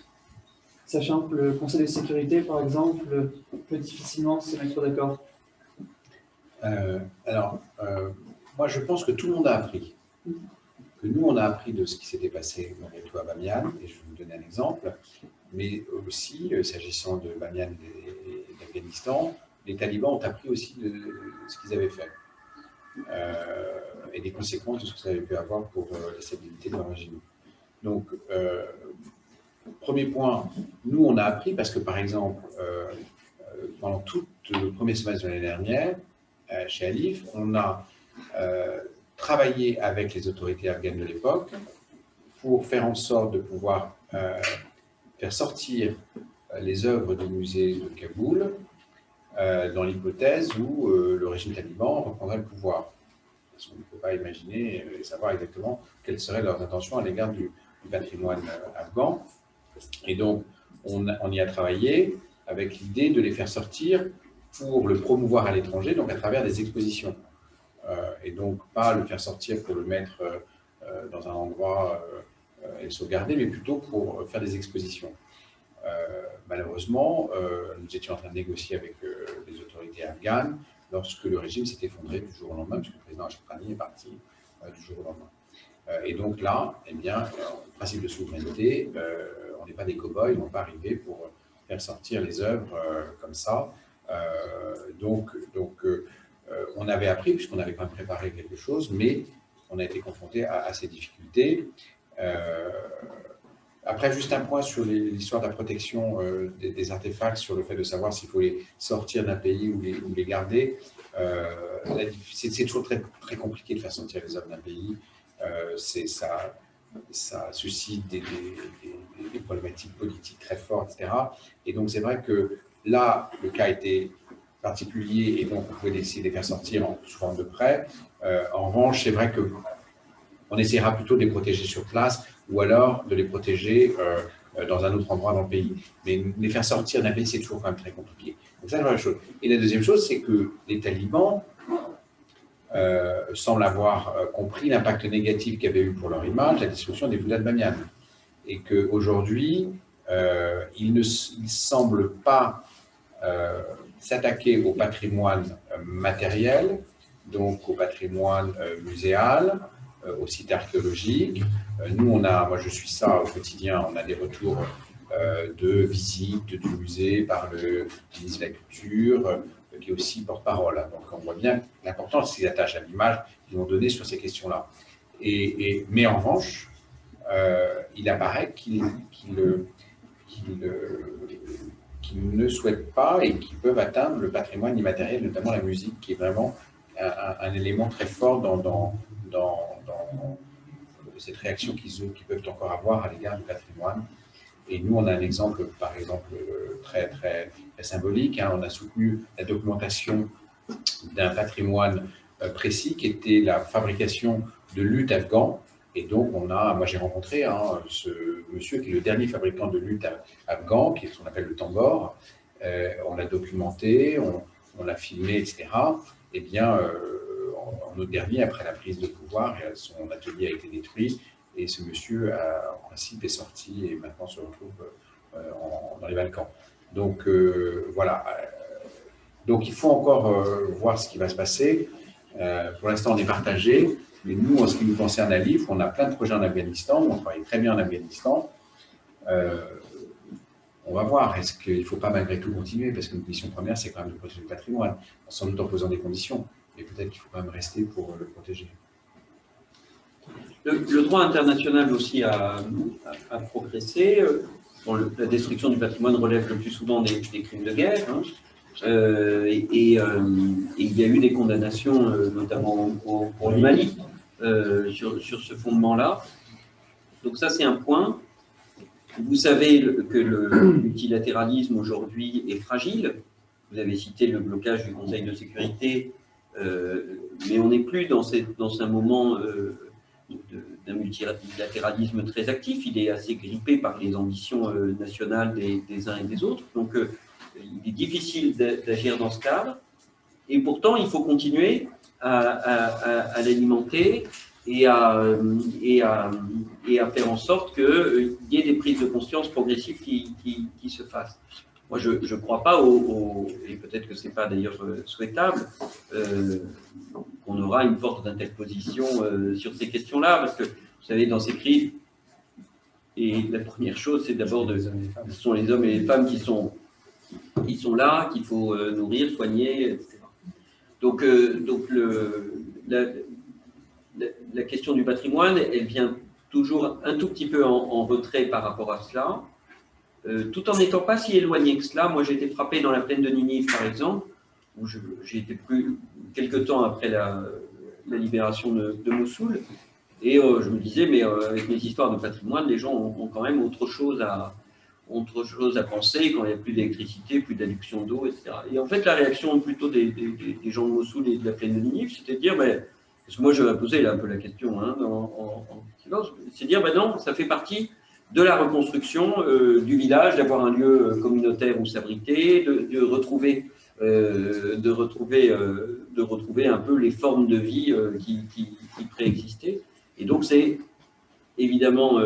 sachant que le Conseil de sécurité, par exemple, peut difficilement se mettre d'accord? Moi je pense que tout le monde a appris. Que nous, on a appris de ce qui s'était passé à Bamiyan, et je vais vous donner un exemple, mais aussi, s'agissant de Bamiyan et d'Afghanistan, les talibans ont appris aussi de ce qu'ils avaient fait et des conséquences de ce que ça avait pu avoir pour la stabilité de leur régime. Donc, premier point, nous, on a appris parce que, par exemple, pendant tout le premier semestre de l'année dernière, chez Alif, on a travaillé avec les autorités afghanes de l'époque pour faire en sorte de pouvoir faire sortir les œuvres du musée de Kaboul dans l'hypothèse où le régime taliban reprendrait le pouvoir. Parce qu'on ne peut pas imaginer et savoir exactement quelles seraient leurs intentions à l'égard du patrimoine afghan. Et donc, on y a travaillé avec l'idée de les faire sortir pour le promouvoir à l'étranger, donc à travers des expositions. Et donc, pas le faire sortir pour le mettre dans un endroit et le sauvegarder, mais plutôt pour faire des expositions. Malheureusement, nous étions en train de négocier avec les autorités afghanes lorsque le régime s'est effondré du jour au lendemain, puisque le président Ashraf Ghani est parti du jour au lendemain. Et donc là, eh bien, principe de souveraineté, on n'est pas des cow-boys, on ne va pas arriver pour faire sortir les œuvres comme ça. On avait appris, puisqu'on avait quand même préparé quelque chose, mais on a été confronté à ces difficultés. Après, juste un point sur l'histoire de la protection des artefacts, sur le fait de savoir s'il faut les sortir d'un pays ou les garder. C'est toujours très, très compliqué de faire sortir les œuvres d'un pays. Ça suscite des problématiques politiques très fortes, etc. Et donc, c'est vrai que là, le cas était particulier et donc on pouvait décider de les faire sortir sous forme de prêt. En revanche, c'est vrai qu'on essaiera plutôt de les protéger sur place ou alors de les protéger dans un autre endroit dans le pays. Mais les faire sortir d'un pays, c'est toujours quand même très compliqué. Donc ça, c'est la première chose. Et la deuxième chose, c'est que les talibans semblent avoir compris l'impact négatif qu'avait eu pour leur image la destruction des villas de Bamiyan. Et qu'aujourd'hui, ils ne semblent pas s'attaquer au patrimoine matériel, donc au patrimoine muséal, aux sites archéologiques. Nous, moi je suis ça au quotidien, on a des retours de visites du musée par le ministre de la Culture, qui est aussi porte-parole. Donc on voit bien l'importance qu'ils attachent à l'image qu'ils vont donner sur ces questions-là. Mais en revanche, il apparaît qu'ils ne souhaitent pas et qu'ils peuvent atteindre le patrimoine immatériel, notamment la musique, qui est vraiment un élément très fort dans cette réaction qu'ils peuvent encore avoir à l'égard du patrimoine. Et nous, on a un exemple, par exemple, très symbolique. On a soutenu la documentation d'un patrimoine précis qui était la fabrication de luth afghan. Et donc, moi j'ai rencontré ce monsieur qui est le dernier fabricant de luth afghan, qui est ce qu'on appelle le tambor. On l'a documenté, on l'a filmé, etc. Eh bien, en août dernier, après la prise de pouvoir, son atelier a été détruit. Et ce monsieur, en principe, est sorti et maintenant se retrouve dans les Balkans. Donc, voilà. Donc, il faut encore voir ce qui va se passer. Pour l'instant, on est partagé. Mais nous, en ce qui nous concerne à l'IF, on a plein de projets en Afghanistan. On travaille très bien en Afghanistan. On va voir. Est-ce qu'il ne faut pas malgré tout continuer? Parce que notre mission première, c'est quand même de protéger le patrimoine, sans doute en posant des conditions. Mais peut-être qu'il faut quand même rester pour le protéger. Le droit international aussi a progressé. Bon, la destruction du patrimoine relève le plus souvent des crimes de guerre. Et il y a eu des condamnations, notamment pour le Mali, sur ce fondement-là. Donc ça, c'est un point. Vous savez que le multilatéralisme aujourd'hui est fragile. Vous avez cité le blocage du Conseil de sécurité, mais on n'est plus dans un moment d'un multilatéralisme très actif. Il est assez grippé par les ambitions nationales des uns et des autres. Donc, il est difficile d'agir dans ce cadre. Et pourtant, il faut continuer à l'alimenter et à faire en sorte qu'il y ait des prises de conscience progressives qui se fassent. Moi, je ne crois pas et peut-être que ce n'est pas d'ailleurs souhaitable, qu'on aura une force d'interposition sur ces questions-là, parce que, vous savez, dans ces crises, et la première chose, c'est d'abord ce sont les hommes et les femmes qui sont là, qu'il faut nourrir, soigner, etc. Donc la question du patrimoine, elle vient toujours un tout petit peu en retrait par rapport à cela, tout en n'étant pas si éloigné que cela. Moi, j'ai été frappé dans la plaine de Ninive, par exemple, où j'ai été pris quelques temps après la libération de Mossoul, et je me disais, mais avec mes histoires de patrimoine, les gens ont quand même autre chose à penser quand il n'y a plus d'électricité, plus d'adduction d'eau, etc. Et en fait, la réaction plutôt des gens de Mossoul et de la plaine de Ninive, c'était de dire, parce que moi je vais poser là un peu la question en silence, c'est de dire, non, ça fait partie de la reconstruction du village, d'avoir un lieu communautaire où s'abriter, de retrouver un peu les formes de vie qui préexistaient. Et donc c'est évidemment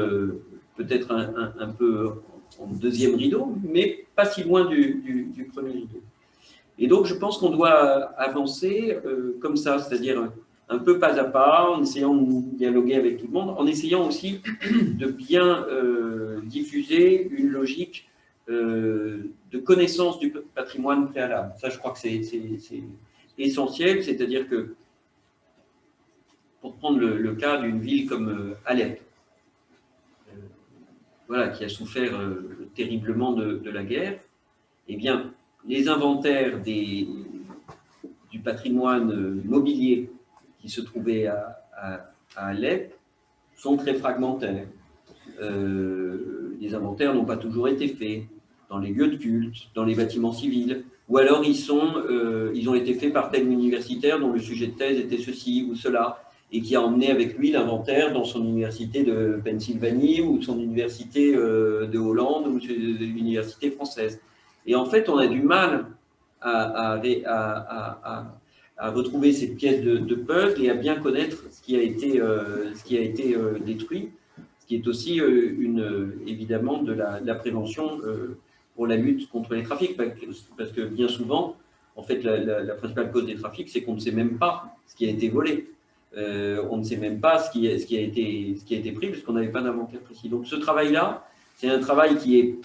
peut-être un peu en deuxième rideau, mais pas si loin du premier rideau. Et donc je pense qu'on doit avancer comme ça, c'est-à-dire un peu pas à pas, en essayant de dialoguer avec tout le monde, en essayant aussi de bien diffuser une logique de connaissance du patrimoine préalable. Ça, je crois que c'est essentiel, c'est-à-dire que, pour prendre le cas d'une ville comme Alep, voilà, qui a souffert terriblement de la guerre, eh bien, les inventaires du patrimoine mobilier qui se trouvait à Alep sont très fragmentaires. Les inventaires n'ont pas toujours été faits dans les lieux de culte, dans les bâtiments civils, ou alors ils ont été faits par tel universitaire dont le sujet de thèse était ceci ou cela, et qui a emmené avec lui l'inventaire dans son université de Pennsylvanie ou son université de Hollande ou de l'université française. Et en fait, on a du mal à retrouver cette pièce de puzzle et à bien connaître ce qui a été détruit, ce qui est aussi évidemment de la prévention pour la lutte contre les trafics, parce que bien souvent, en fait, la principale cause des trafics, c'est qu'on ne sait même pas ce qui a été volé. On ne sait même pas ce qui a été pris, puisqu'on n'avait pas d'inventaire précis. Donc ce travail-là, c'est un travail qui est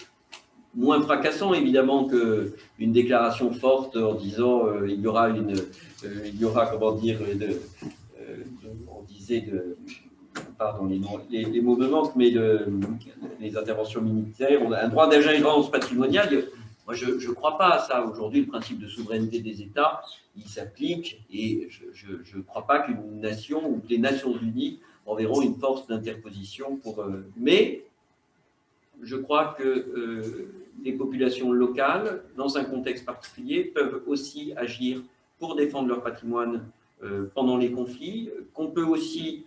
moins fracassant, évidemment, qu'une déclaration forte en disant il y aura, comment dire, on disait pardon, les mots me manquent, mais les interventions militaires, on a un droit d'ingérence patrimoniale. Moi, je ne crois pas à ça. Aujourd'hui, le principe de souveraineté des États, il s'applique et je ne crois pas qu'une nation ou que les Nations Unies enverront une force d'interposition pour... mais je crois que les populations locales, dans un contexte particulier, peuvent aussi agir pour défendre leur patrimoine pendant les conflits, qu'on peut aussi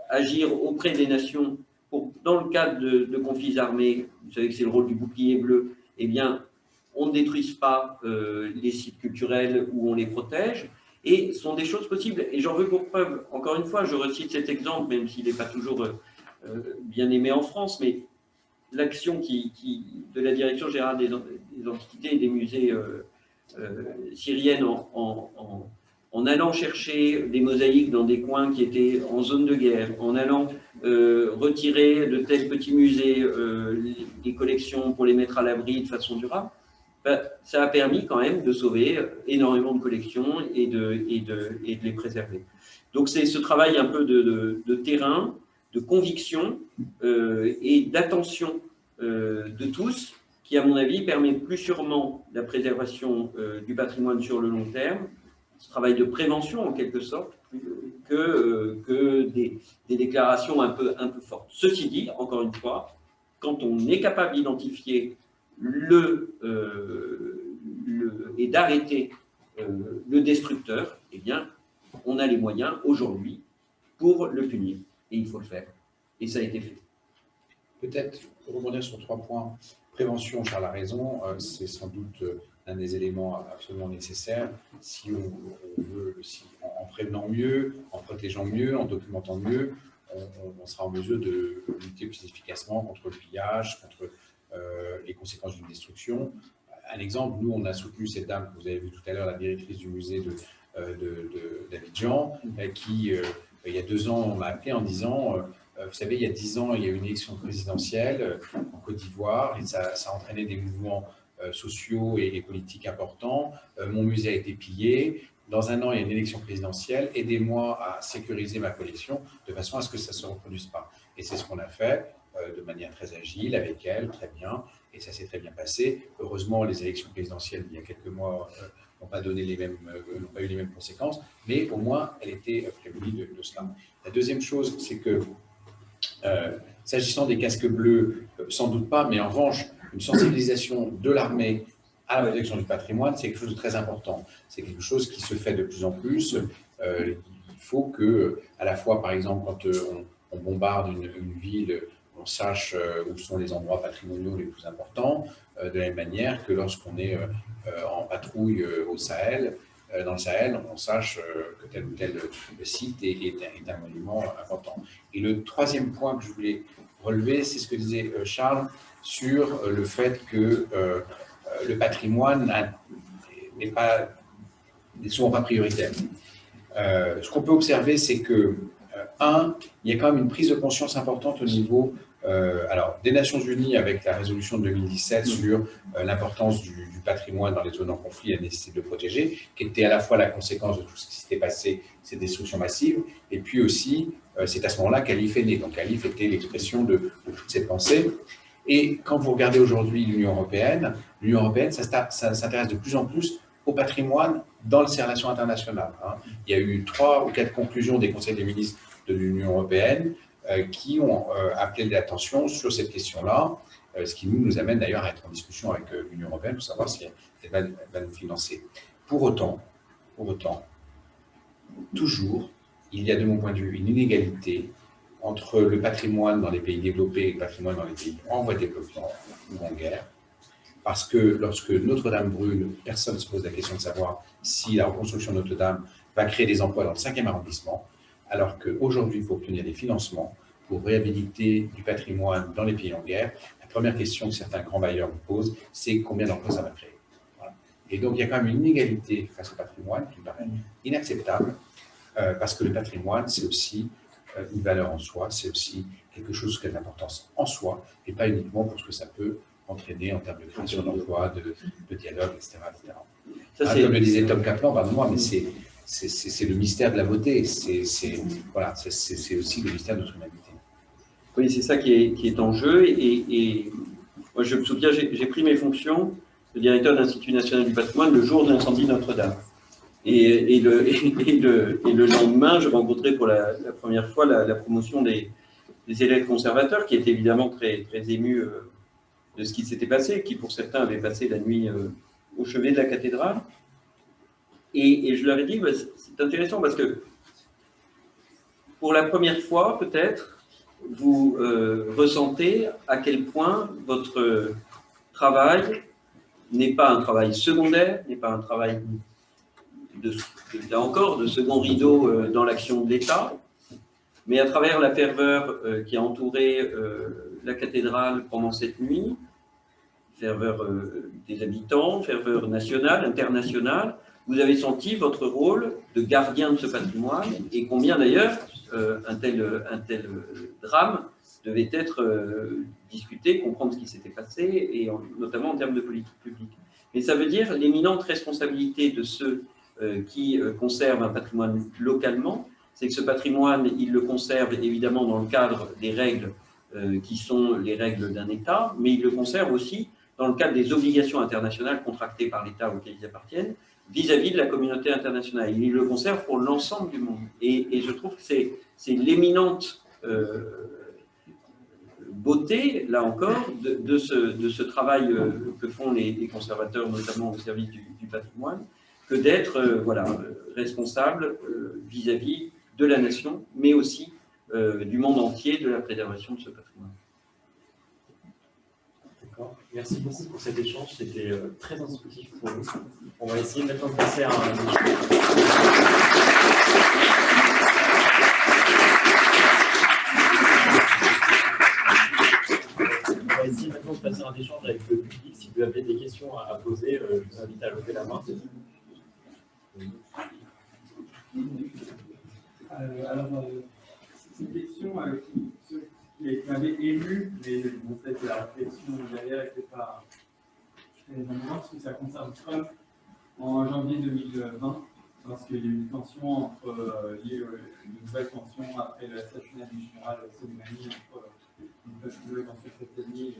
agir auprès des nations dans le cadre de conflits armés. Vous savez que c'est le rôle du bouclier bleu. Eh bien, on ne détruise pas les sites culturels où on les protège, et ce sont des choses possibles. Et j'en veux pour preuve, encore une fois, je recite cet exemple, même s'il n'est pas toujours bien aimé en France, mais l'action de la Direction générale des antiquités et des musées syriennes en allant chercher des mosaïques dans des coins qui étaient en zone de guerre, en allant retirer de tels petits musées les collections pour les mettre à l'abri de façon durable, ça a permis quand même de sauver énormément de collections et de les préserver. Donc c'est ce travail un peu de terrain, de conviction et d'attention de tous qui, à mon avis, permet plus sûrement la préservation du patrimoine sur le long terme, ce travail de prévention en quelque sorte, que des déclarations un peu fortes. Ceci dit, encore une fois, quand on est capable d'identifier et d'arrêter le destructeur, eh bien, on a les moyens aujourd'hui pour le punir. Et il faut le faire. Et ça a été fait. Peut-être rebondir sur 3 points. Prévention, Charles a raison, c'est sans doute un des éléments absolument nécessaires si on veut, en prévenant mieux, en protégeant mieux, en documentant mieux, on sera en mesure de lutter plus efficacement contre le pillage, contre les conséquences d'une destruction. Un exemple, nous, on a soutenu cette dame que vous avez vu tout à l'heure, la directrice du musée d'Abidjan, qui, il y a 2 ans, m'a appelé en disant vous savez, il y a 10 ans, il y a eu une élection présidentielle en Côte d'Ivoire, et ça a entraîné des mouvements sociaux et politiques importants. Mon musée a été pillé. Dans 1 an, il y a une élection présidentielle. Aidez-moi à sécuriser ma collection de façon à ce que ça ne se reproduise pas. Et c'est ce qu'on a fait de manière très agile avec elle, très bien, et ça s'est très bien passé. Heureusement, les élections présidentielles, il y a quelques mois, n'ont pas eu les mêmes conséquences, mais au moins, elle était prévenue de cela. La deuxième chose, c'est que, s'agissant des casques bleus, sans doute pas, mais en revanche, une sensibilisation de l'armée à la protection du patrimoine, c'est quelque chose de très important. C'est quelque chose qui se fait de plus en plus. Il faut que, à la fois, par exemple, quand on bombarde une ville, on sache où sont les endroits patrimoniaux les plus importants, de la même manière que lorsqu'on est en patrouille au Sahel, dans le Sahel, on sache que tel ou tel site est un monument important. Et le 3e point que je voulais relever, c'est ce que disait Charles sur le fait que le patrimoine n'est souvent pas prioritaire. Ce qu'on peut observer, c'est que, il y a quand même une prise de conscience importante au niveau des Nations Unies avec la résolution de 2017 sur l'importance du patrimoine dans les zones en conflit et la nécessité de le protéger, qui était à la fois la conséquence de tout ce qui s'était passé, ces destructions massives, et puis aussi, c'est à ce moment-là qu'Alif est né. Donc Alif était l'expression de toutes ces pensées. Et quand vous regardez aujourd'hui l'Union européenne, s'intéresse de plus en plus au patrimoine dans ses relations internationales. Il y a eu 3 ou 4 conclusions des conseils des ministres de l'Union européenne qui ont appelé l'attention sur cette question-là, ce qui nous amène d'ailleurs à être en discussion avec l'Union européenne pour savoir si elle va nous financer. Pour autant, toujours, il y a de mon point de vue une inégalité entre le patrimoine dans les pays développés et le patrimoine dans les pays en voie de développement ou en guerre. Parce que lorsque Notre-Dame brûle, personne ne se pose la question de savoir si la reconstruction de Notre-Dame va créer des emplois dans le 5e arrondissement, alors qu'aujourd'hui, il faut obtenir des financements pour réhabiliter du patrimoine dans les pays en guerre. La première question que certains grands bailleurs me posent, c'est combien d'emplois ça va créer. Voilà. Et donc, il y a quand même une inégalité face au patrimoine qui me paraît inacceptable, parce que le patrimoine, c'est aussi une valeur en soi, c'est aussi quelque chose qui a de l'importance en soi, et pas uniquement pour ce que ça peut entraîner en termes de création d'emplois, de dialogue, etc. Ça, comme le disait Tom Kaplan, pardon-moi, mais c'est le mystère de la beauté, voilà, c'est aussi le mystère de notre humanité. Oui, c'est ça qui est en jeu. Et moi, je me souviens, j'ai pris mes fonctions de directeur de l'Institut national du patrimoine le jour de l'incendie de Notre-Dame. Et le lendemain, je rencontrais pour la première fois la promotion des élèves conservateurs, qui étaient évidemment très, très émus de ce qui s'était passé, qui pour certains avaient passé la nuit au chevet de la cathédrale. Et je leur ai dit, bah, c'est intéressant parce que pour la première fois, peut-être, vous ressentez à quel point votre travail n'est pas un travail secondaire, n'est pas un travail là encore de second rideau dans l'action de l'État, mais à travers la ferveur qui a entouré la cathédrale pendant cette nuit, ferveur des habitants, ferveur nationale, internationale, vous avez senti votre rôle de gardien de ce patrimoine et combien d'ailleurs un tel drame devait être discuté, comprendre ce qui s'était passé, et notamment en termes de politique publique. Mais ça veut dire l'éminente responsabilité de ceux qui conservent un patrimoine localement, c'est que ce patrimoine, ils le conservent évidemment dans le cadre des règles qui sont les règles d'un État, mais ils le conservent aussi dans le cadre des obligations internationales contractées par l'État auquel ils appartiennent, vis-à-vis de la communauté internationale. Ils le conservent pour l'ensemble du monde. Et je trouve que c'est l'éminente beauté, là encore, de ce travail que font les conservateurs, notamment au service du patrimoine, que d'être voilà, responsable vis-à-vis de la nation, mais aussi du monde entier de la préservation de ce patrimoine. D'accord. Merci beaucoup pour cet échange, c'était très instructif pour nous. On va essayer maintenant de passer à un échange avec le public. Si vous avez des questions à poser, je vous invite à lever la main. C'est une question qui m'avait ému, mais bon, peut-être que la réflexion derrière n'était pas très évidente, parce que ça concerne Trump en janvier 2020, lorsqu'il y a eu une tension entre une nouvelle tension après l'assassinat du général Soleimani entre le États-Unis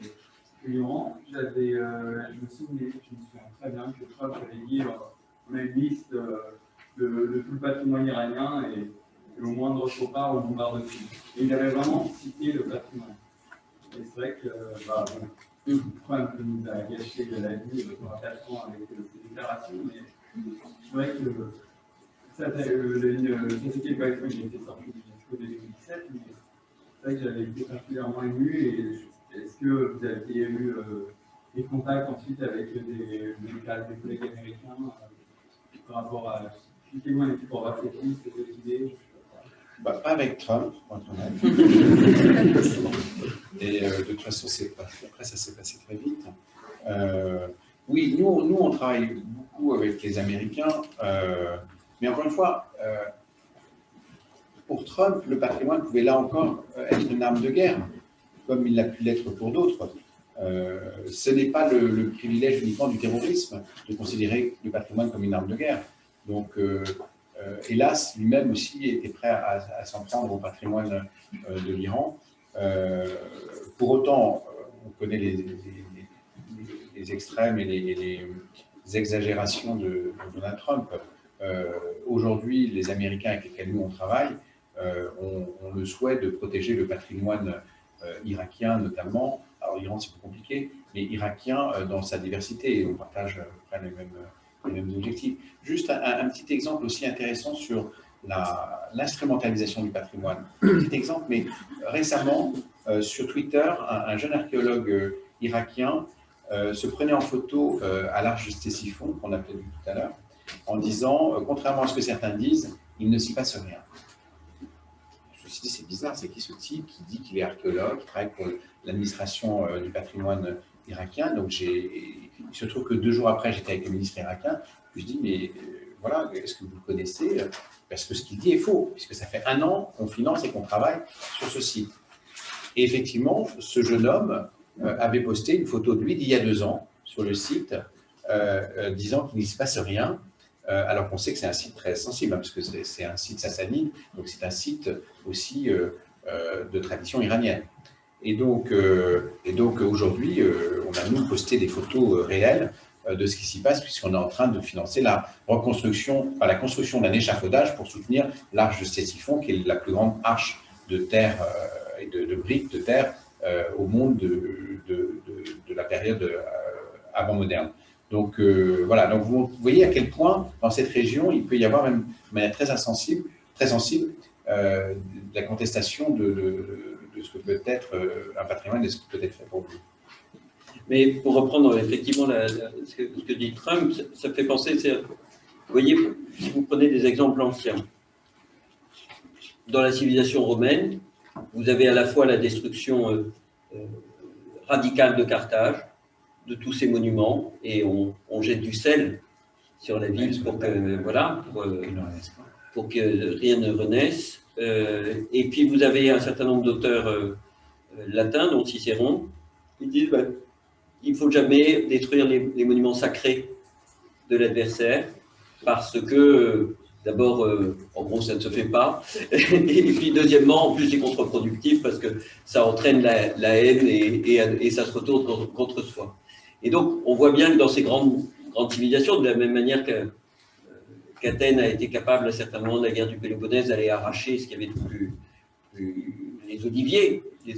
et l'Iran. Je me souviens très bien que Trump avait dit on a une liste de tout le patrimoine iranien et au moindre faux pas, on bombarde dessus. Et il avait vraiment cité le patrimoine. Et c'est vrai que Trump nous a gâché la vie pendant 4 ans avec ses déclarations, mais c'est vrai que ça c'était le patrimoine qui était sorti du 2017, mais c'est vrai que j'avais été particulièrement ému. Et est-ce que vous avez eu des contacts ensuite avec des collègues américains par rapport à expliquez-moi un petit peu pour avoir cette liste, cette idée? Bah, pas avec Trump, pour être honnête. Et de toute façon, après, ça s'est passé très vite. Oui, nous, on travaille beaucoup avec les Américains, mais encore une fois, pour Trump, le patrimoine pouvait là encore être une arme de guerre, comme il l'a pu l'être pour d'autres. Ce n'est pas le privilège uniquement du terrorisme de considérer le patrimoine comme une arme de guerre. Donc, hélas, lui-même aussi était prêt à s'en prendre au patrimoine de l'Iran. Pour autant, on connaît les extrêmes et les exagérations de Donald Trump. Aujourd'hui, les Américains avec lesquels nous on travaille ont le souhait de protéger le patrimoine irakien notamment. Alors l'Iran c'est plus compliqué, mais irakien dans sa diversité, et on partage les mêmes objectifs. Juste un petit exemple aussi intéressant sur l'instrumentalisation du patrimoine. Un petit exemple, mais récemment, sur Twitter, un jeune archéologue irakien se prenait en photo à l'Arche de Ctésiphon, qu'on a peut-être vu tout à l'heure, en disant, contrairement à ce que certains disent, il ne s'y passe rien. suis dit, c'est bizarre, c'est qui ce type qui dit qu'il est archéologue, qui travaille pour l'administration du patrimoine irakien. Donc, il se trouve que 2 jours après, j'étais avec le ministre irakien. Je dis, mais voilà, est-ce que vous le connaissez? Parce que ce qu'il dit est faux, puisque ça fait 1 an qu'on finance et qu'on travaille sur ce site. Et effectivement, ce jeune homme avait posté une photo de lui d'il y a 2 ans sur le site, disant qu'il n'y se passe rien, alors qu'on sait que c'est un site très sensible, hein, parce que c'est un site sassanide, donc c'est un site aussi de tradition iranienne. Et donc aujourd'hui, on a nous posté des photos réelles de ce qui s'y passe, puisqu'on est en train de financer la reconstruction, la construction d'un échafaudage pour soutenir l'arche de Ctésiphon, qui est la plus grande arche de terre et de briques de terre au monde de la période avant moderne. Donc voilà, donc vous voyez à quel point dans cette région il peut y avoir même de manière très sensible la contestation de ce que peut être un patrimoine et ce qui peut être fait pour vous. Mais pour reprendre effectivement ce que dit Trump, ça me fait penser, vous voyez, si vous prenez des exemples anciens, dans la civilisation romaine, vous avez à la fois la destruction radicale de Carthage, de tous ces monuments, et on jette du sel sur la ville pour que rien ne renaisse. Et puis vous avez un certain nombre d'auteurs latins, dont Cicéron, qui disent il ne faut jamais détruire les monuments sacrés de l'adversaire, parce que d'abord, en gros, ça ne se fait pas, et puis deuxièmement, en plus c'est contre-productif parce que ça entraîne la haine et ça se retourne contre soi. Et donc, on voit bien que dans ces grandes civilisations, de la même manière qu'Athènes a été capable à certains moments de la guerre du Péloponnèse d'aller arracher ce qu'il y avait de plus les oliviers de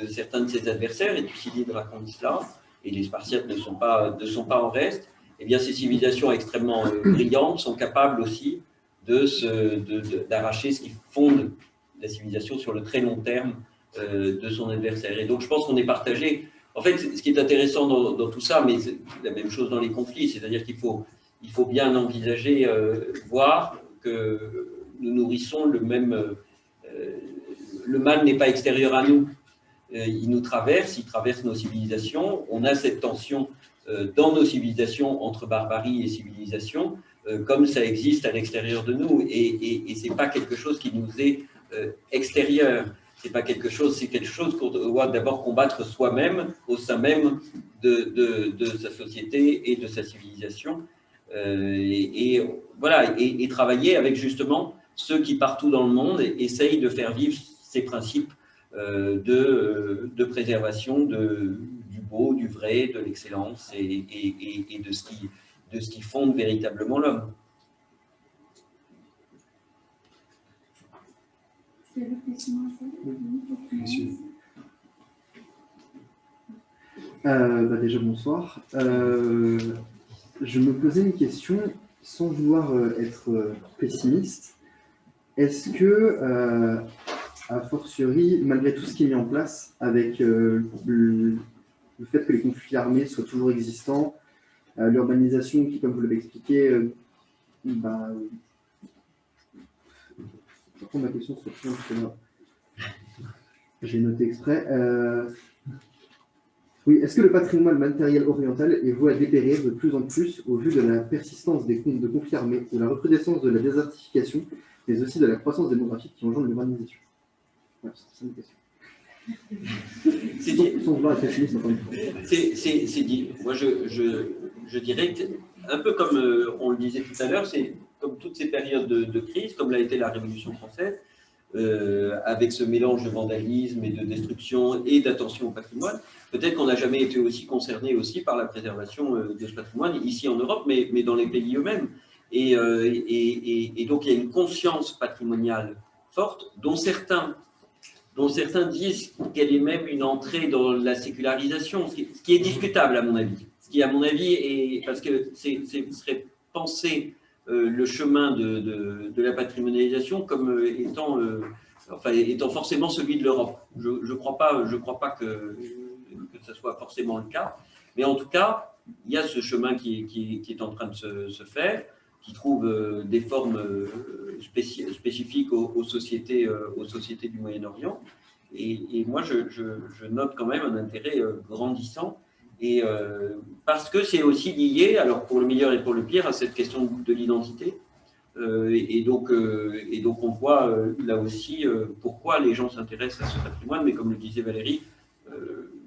certains de ses adversaires, et Thucydide raconte cela, et les Spartiates ne sont pas en reste. Eh bien, ces civilisations extrêmement brillantes sont capables aussi d'arracher ce qui fonde la civilisation sur le très long terme de son adversaire. Et donc, je pense qu'on est partagé. En fait, ce qui est intéressant dans tout ça, mais c'est la même chose dans les conflits, c'est-à-dire qu'il faut bien envisager, voir que nous nourrissons le même... le mal n'est pas extérieur à nous. Il nous traverse, il traverse nos civilisations. On a cette tension dans nos civilisations entre barbarie et civilisation, comme ça existe à l'extérieur de nous. Et ce n'est pas quelque chose qui nous est extérieur. C'est quelque chose qu'on doit d'abord combattre soi-même, au sein même de sa société et de sa civilisation. Voilà, et travailler avec justement ceux qui, partout dans le monde, essayent de faire vivre ces principes de préservation du beau, du vrai, de l'excellence et de ce qui fonde véritablement l'homme. Déjà, bonsoir. Je me posais une question sans vouloir être pessimiste. Est-ce que, a fortiori, malgré tout ce qui est mis en place, avec le fait que les conflits armés soient toujours existants, l'urbanisation qui, comme vous l'avez expliqué, je reprends ma question sur le parce que là, j'ai noté exprès. Oui, est-ce que le patrimoine matériel oriental est voué à dépérir de plus en plus au vu de la persistance de conflits armés, de la recrudescence de la désertification, mais aussi de la croissance démographique qui engendre l'urbanisation? Voilà, c'est ça ma question. Sans vouloir être pessimiste, encore une fois. C'est dit. Moi, je dirais que, un peu comme on le disait tout à l'heure, c'est comme toutes ces périodes de crise, comme l'a été la Révolution française, avec ce mélange de vandalisme et de destruction et d'attention au patrimoine, peut-être qu'on n'a jamais été aussi concerné aussi par la préservation de ce patrimoine, ici en Europe, mais dans les pays eux-mêmes. Et donc, il y a une conscience patrimoniale forte, dont certains disent qu'elle est même une entrée dans la sécularisation, ce qui est discutable à mon avis. Ce qui, à mon avis, est, parce que ce serait penser le chemin de la patrimonialisation comme étant forcément celui de l'Europe. Je ne crois pas que ce soit forcément le cas, mais en tout cas, il y a ce chemin qui est en train de se faire. trouve des formes spécifiques aux sociétés du Moyen-Orient. Et moi, je note quand même un intérêt grandissant, et parce que c'est aussi lié, alors pour le meilleur et pour le pire, à cette question de l'identité. Et donc on voit là aussi pourquoi les gens s'intéressent à ce patrimoine, mais comme le disait Valérie,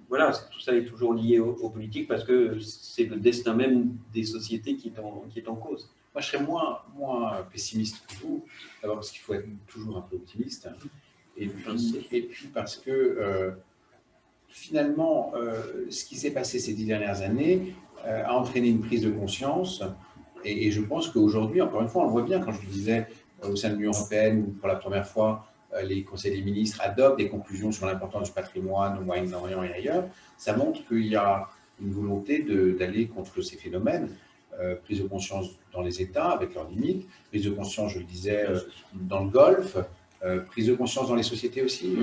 voilà, tout ça est toujours lié aux politiques, parce que c'est le destin même des sociétés qui est en cause. Moi, je serais moins pessimiste que vous, d'abord parce qu'il faut être toujours un peu optimiste, et puis parce que finalement, ce qui s'est passé ces 10 dernières années a entraîné une prise de conscience, et je pense qu'aujourd'hui, encore une fois, on le voit bien, quand je vous disais, au sein de l'Union européenne, où pour la première fois, les conseils des ministres adoptent des conclusions sur l'importance du patrimoine au Moyen-Orient et ailleurs, ça montre qu'il y a une volonté d'aller contre ces phénomènes. Prise de conscience dans les États avec leurs limites, prise de conscience, je le disais, dans le Golfe, prise de conscience dans les sociétés aussi,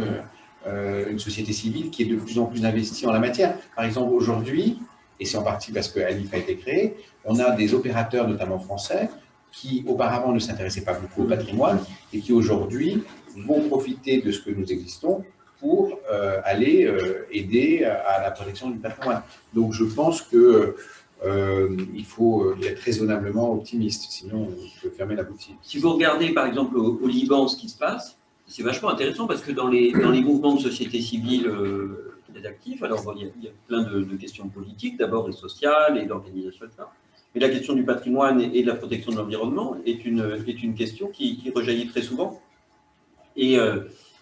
une société civile qui est de plus en plus investie en la matière. Par exemple, aujourd'hui, et c'est en partie parce que Alif a été créé, on a des opérateurs, notamment français, qui auparavant ne s'intéressaient pas beaucoup au patrimoine et qui aujourd'hui vont profiter de ce que nous existons pour aller aider à la protection du patrimoine. Donc je pense que il faut être raisonnablement optimiste, sinon on peut fermer la boutique. Si vous regardez par exemple au Liban ce qui se passe, c'est vachement intéressant, parce que dans les mouvements de société civile très actifs, alors bon, il y a plein de questions politiques d'abord, et sociales, et d'organisation, etc. Mais la question du patrimoine et de la protection de l'environnement est une question qui rejaillit très souvent, et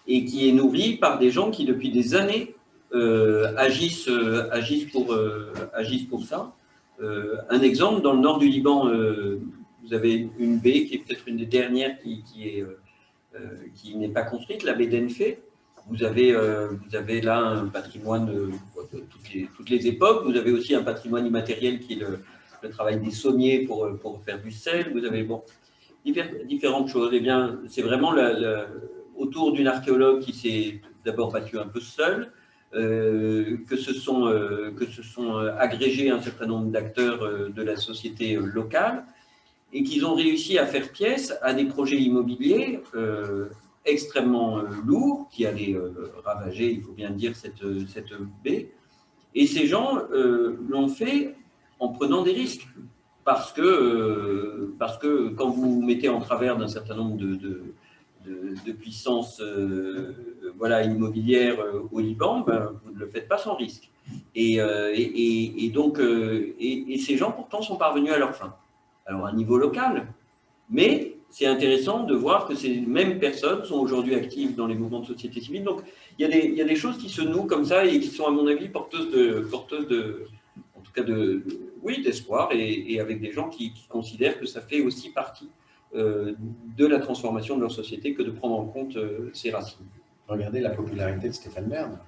qui est nourrie par des gens qui depuis des années agissent pour ça. Un exemple, dans le nord du Liban, vous avez une baie qui est peut-être une des dernières qui n'est pas construite, la baie d'Enfé. Vous avez là un patrimoine de toutes les époques. Vous avez aussi un patrimoine immatériel qui est le travail des sauniers pour faire du sel. Vous avez différentes choses. Eh bien, c'est vraiment autour d'une archéologue qui s'est d'abord battue un peu seule, que se sont agrégés un certain nombre d'acteurs de la société locale, et qu'ils ont réussi à faire pièce à des projets immobiliers extrêmement lourds qui allaient ravager, il faut bien dire, cette baie. Et ces gens l'ont fait en prenant des risques, parce que quand vous mettez en travers d'un certain nombre de puissances immobilières au Liban, vous ne le faites pas sans risque. Et ces gens pourtant sont parvenus à leur fin. Alors à niveau local, mais c'est intéressant de voir que ces mêmes personnes sont aujourd'hui actives dans les mouvements de société civile. Donc il y a des choses qui se nouent comme ça et qui sont à mon avis porteuses d'espoir, et avec des gens qui considèrent que ça fait aussi partie de la transformation de leur société que de prendre en compte ces racines. Regardez la popularité de Stéphane Bern.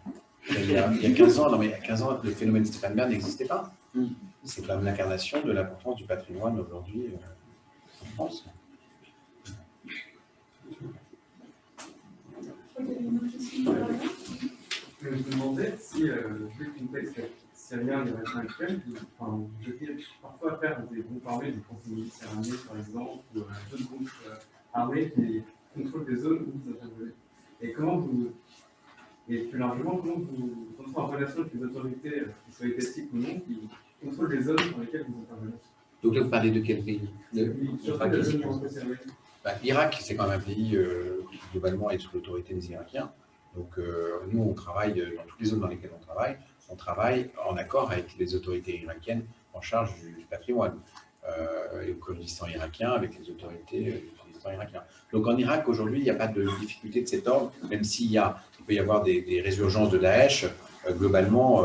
Il y a 15 ans, le phénomène Stéphane Bern n'existait pas. C'est quand même l'incarnation de l'importance du patrimoine aujourd'hui en France. Je me demandais si, vu le contexte syrien des relations actuelles, vous étiez parfois à faire des groupes armés, des conseils militaires armés par exemple, ou d'autres groupes armés qui contrôlent des zones où vous intervenez. Et plus largement, comment vous entrez en relation avec les autorités, qui soient étatiques ou non, qui contrôlent les zones dans lesquelles vous intervenez? Donc là, vous parlez de quel pays? L'Irak, c'est quand même un pays qui globalement est sous l'autorité des Irakiens. Donc nous, on travaille dans toutes les zones dans lesquelles on travaille en accord avec les autorités irakiennes en charge du patrimoine. Et au Kurdistan irakien, avec les autorités du Kurdistan irakien. Donc en Irak, aujourd'hui, il n'y a pas de difficulté de cet ordre, même s'il peut y avoir des résurgences de Daesh, globalement,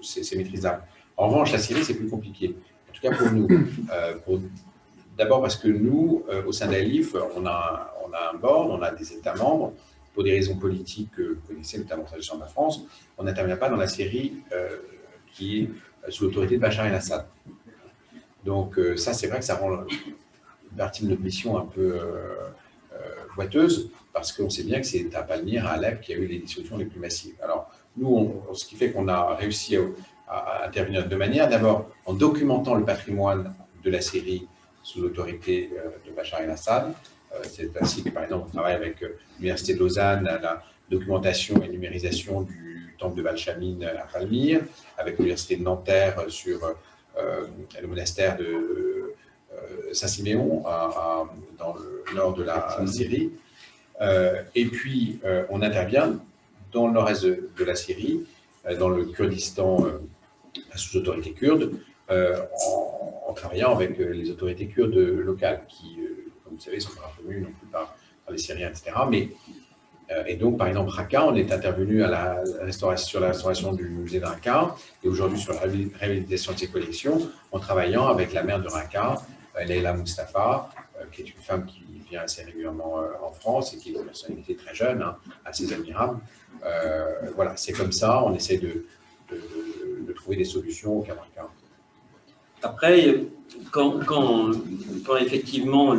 c'est maîtrisable. En revanche, la Syrie, c'est plus compliqué. En tout cas pour nous. D'abord parce que nous, au sein d'Alif, on a un board, on a des États membres. Pour des raisons politiques que vous connaissez, notamment s'agissant de la France, on n'intervient pas dans la Syrie qui est sous l'autorité de Bachar el-Assad. Donc ça, c'est vrai que ça rend une partie de notre mission un peu boiteuse, parce qu'on sait bien que c'est à Palmyre, à Alep, qu'il y a eu les dissolutions les plus massives. Alors nous, ce qui fait qu'on a réussi à intervenir de deux manières. D'abord, en documentant le patrimoine de la Syrie sous l'autorité de Bachar el-Assad. C'est ainsi que, par exemple, on travaille avec l'Université de Lausanne à la documentation et numérisation du temple de Balchamine à Palmyre, avec l'Université de Nanterre sur le monastère de Saint-Siméon dans le nord de la Syrie. Et puis, on intervient dans le nord-est de la Syrie, dans le Kurdistan sous autorité kurde, en travaillant avec les autorités kurdes locales, qui, comme vous savez, sont pas reconnues non plus par les Syriens, etc. Et donc, par exemple, Raqqa, on est intervenu sur la restauration du musée de Raqqa, et aujourd'hui sur la réhabilitation de ses collections, en travaillant avec la maire de Raqqa, Leila Mustafa, qui est une femme qui vient assez régulièrement en France et qui est une personnalité très jeune, hein, assez admirable. Voilà, c'est comme ça, on essaie de trouver des solutions au cas par cas. Après, quand effectivement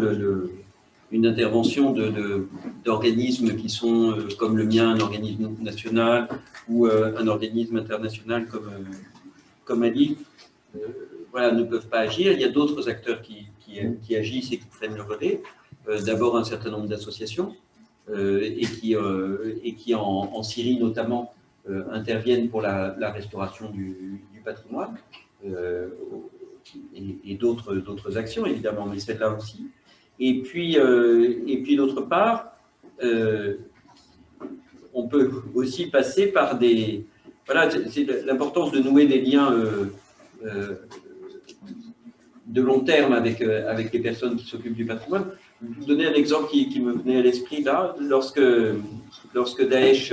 une intervention d'organismes qui sont comme le mien, un organisme national ou un organisme international comme ALIPH, voilà, ne peuvent pas agir. Il y a d'autres acteurs qui agissent et qui prennent le relais. D'abord un certain nombre d'associations et qui en Syrie notamment interviennent pour la restauration du patrimoine et d'autres actions évidemment, mais celle-là aussi. Et puis d'autre part, on peut aussi passer par des... Voilà, c'est l'importance de nouer des liens de long terme avec les personnes qui s'occupent du patrimoine. Je vais vous donner un exemple qui me venait à l'esprit là. Lorsque Daesh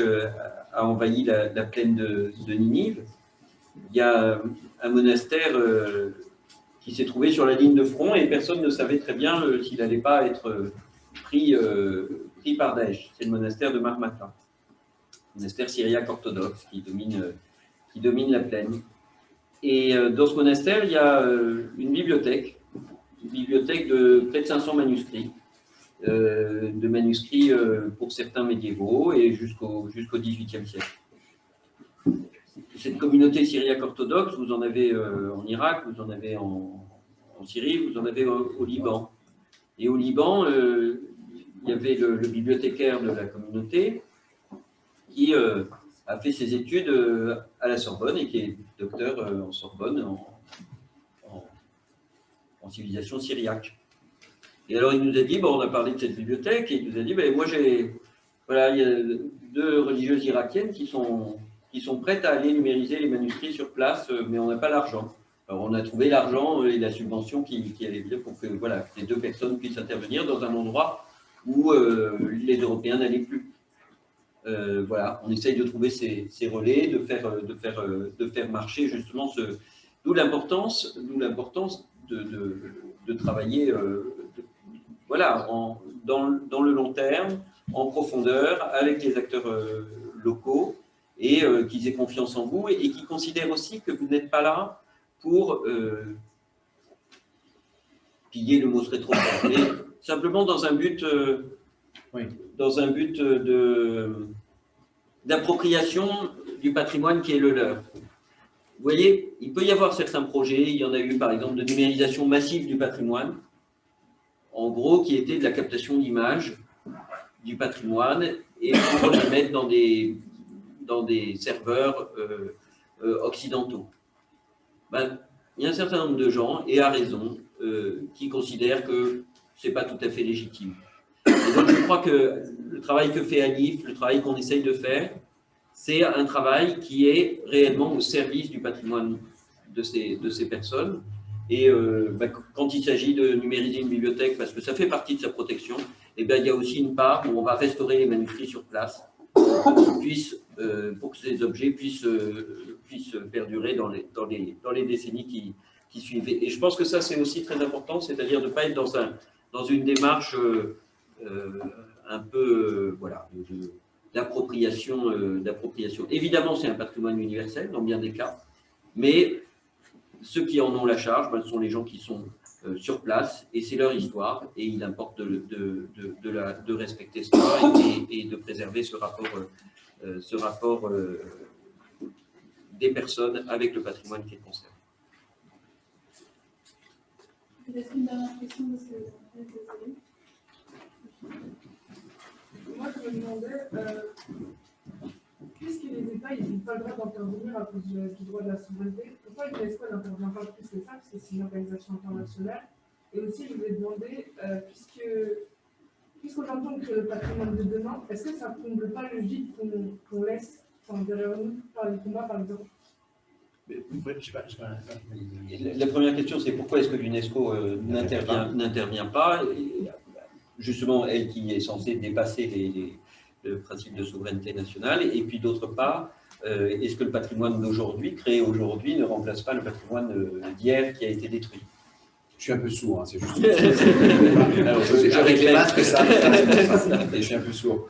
a envahi la plaine de Ninive, il y a un monastère qui s'est trouvé sur la ligne de front et personne ne savait très bien s'il n'allait pas être pris par Daesh. C'est le monastère de Marmata, monastère syriaque orthodoxe qui domine la plaine. Et dans ce monastère, il y a une bibliothèque de près de 500 manuscrits, de manuscrits pour certains médiévaux et jusqu'au XVIIIe siècle. Cette communauté syriaque orthodoxe, vous en avez en Irak, vous en avez en Syrie, vous en avez au Liban. Et au Liban, il y avait le bibliothécaire de la communauté qui a fait ses études à la Sorbonne et qui est docteur en Sorbonne en civilisation syriaque. Et alors il nous a dit, bon, on a parlé de cette bibliothèque, et il nous a dit, ben, moi voilà, il y a 2 religieuses irakiennes qui sont prêtes à aller numériser les manuscrits sur place, mais on n'a pas l'argent. Alors on a trouvé l'argent et la subvention qui allait bien pour que voilà, les 2 personnes puissent intervenir dans un endroit où les Européens n'allaient plus. Voilà, on essaye de trouver ces relais, de faire marcher justement d'où l'importance de travailler voilà, dans le long terme, en profondeur, avec les acteurs locaux, et qu'ils aient confiance en vous, et qui considèrent aussi que vous n'êtes pas là pour piller, le mot serait trop fort, mais simplement dans un but, d'appropriation du patrimoine qui est le leur. Vous voyez, il peut y avoir certains projets, il y en a eu par exemple de numérisation massive du patrimoine, en gros qui était de la captation d'images du patrimoine et pour les mettre dans des serveurs occidentaux. Ben, il y a un certain nombre de gens, et à raison, qui considèrent que ce n'est pas tout à fait légitime. Et donc je crois que le travail que fait ALIPH, le travail qu'on essaye de faire, c'est un travail qui est réellement au service du patrimoine de ces personnes. Et quand il s'agit de numériser une bibliothèque, parce que ça fait partie de sa protection, et bien, il y a aussi une part où on va restaurer les manuscrits sur place pour que ces objets puissent perdurer dans les décennies qui suivent. Et je pense que ça, c'est aussi très important, c'est-à-dire de ne pas être dans une démarche un peu voilà, d'appropriation. Évidemment, c'est un patrimoine universel dans bien des cas, mais ceux qui en ont la charge, ce sont les gens qui sont sur place, et c'est leur histoire, et il importe de respecter cela et de préserver ce rapport des personnes avec le patrimoine qu'ils conservent. Peut-être une dernière question, parce que désolée. Moi, je me demandais, puisque les États n'ont pas le droit d'intervenir à cause du droit de la souveraineté, pourquoi l'UNESCO n'intervient pas plus que ça, parce que c'est une organisation internationale. Et aussi, je voulais demander, puisqu'aujourd'hui on crée le patrimoine de demain, est-ce que ça ne comble pas le vide qu'on laisse derrière nous par les combats, par exemple? La première question, c'est pourquoi est-ce que l'UNESCO n'intervient pas? Justement, elle qui est censée dépasser le principe de souveraineté nationale. Et puis d'autre part, est-ce que le patrimoine d'aujourd'hui, créé aujourd'hui, ne remplace pas le patrimoine d'hier qui a été détruit? Je suis un peu sourd, hein, c'est juste. Avec les masques, ça. Et je suis un peu sourd.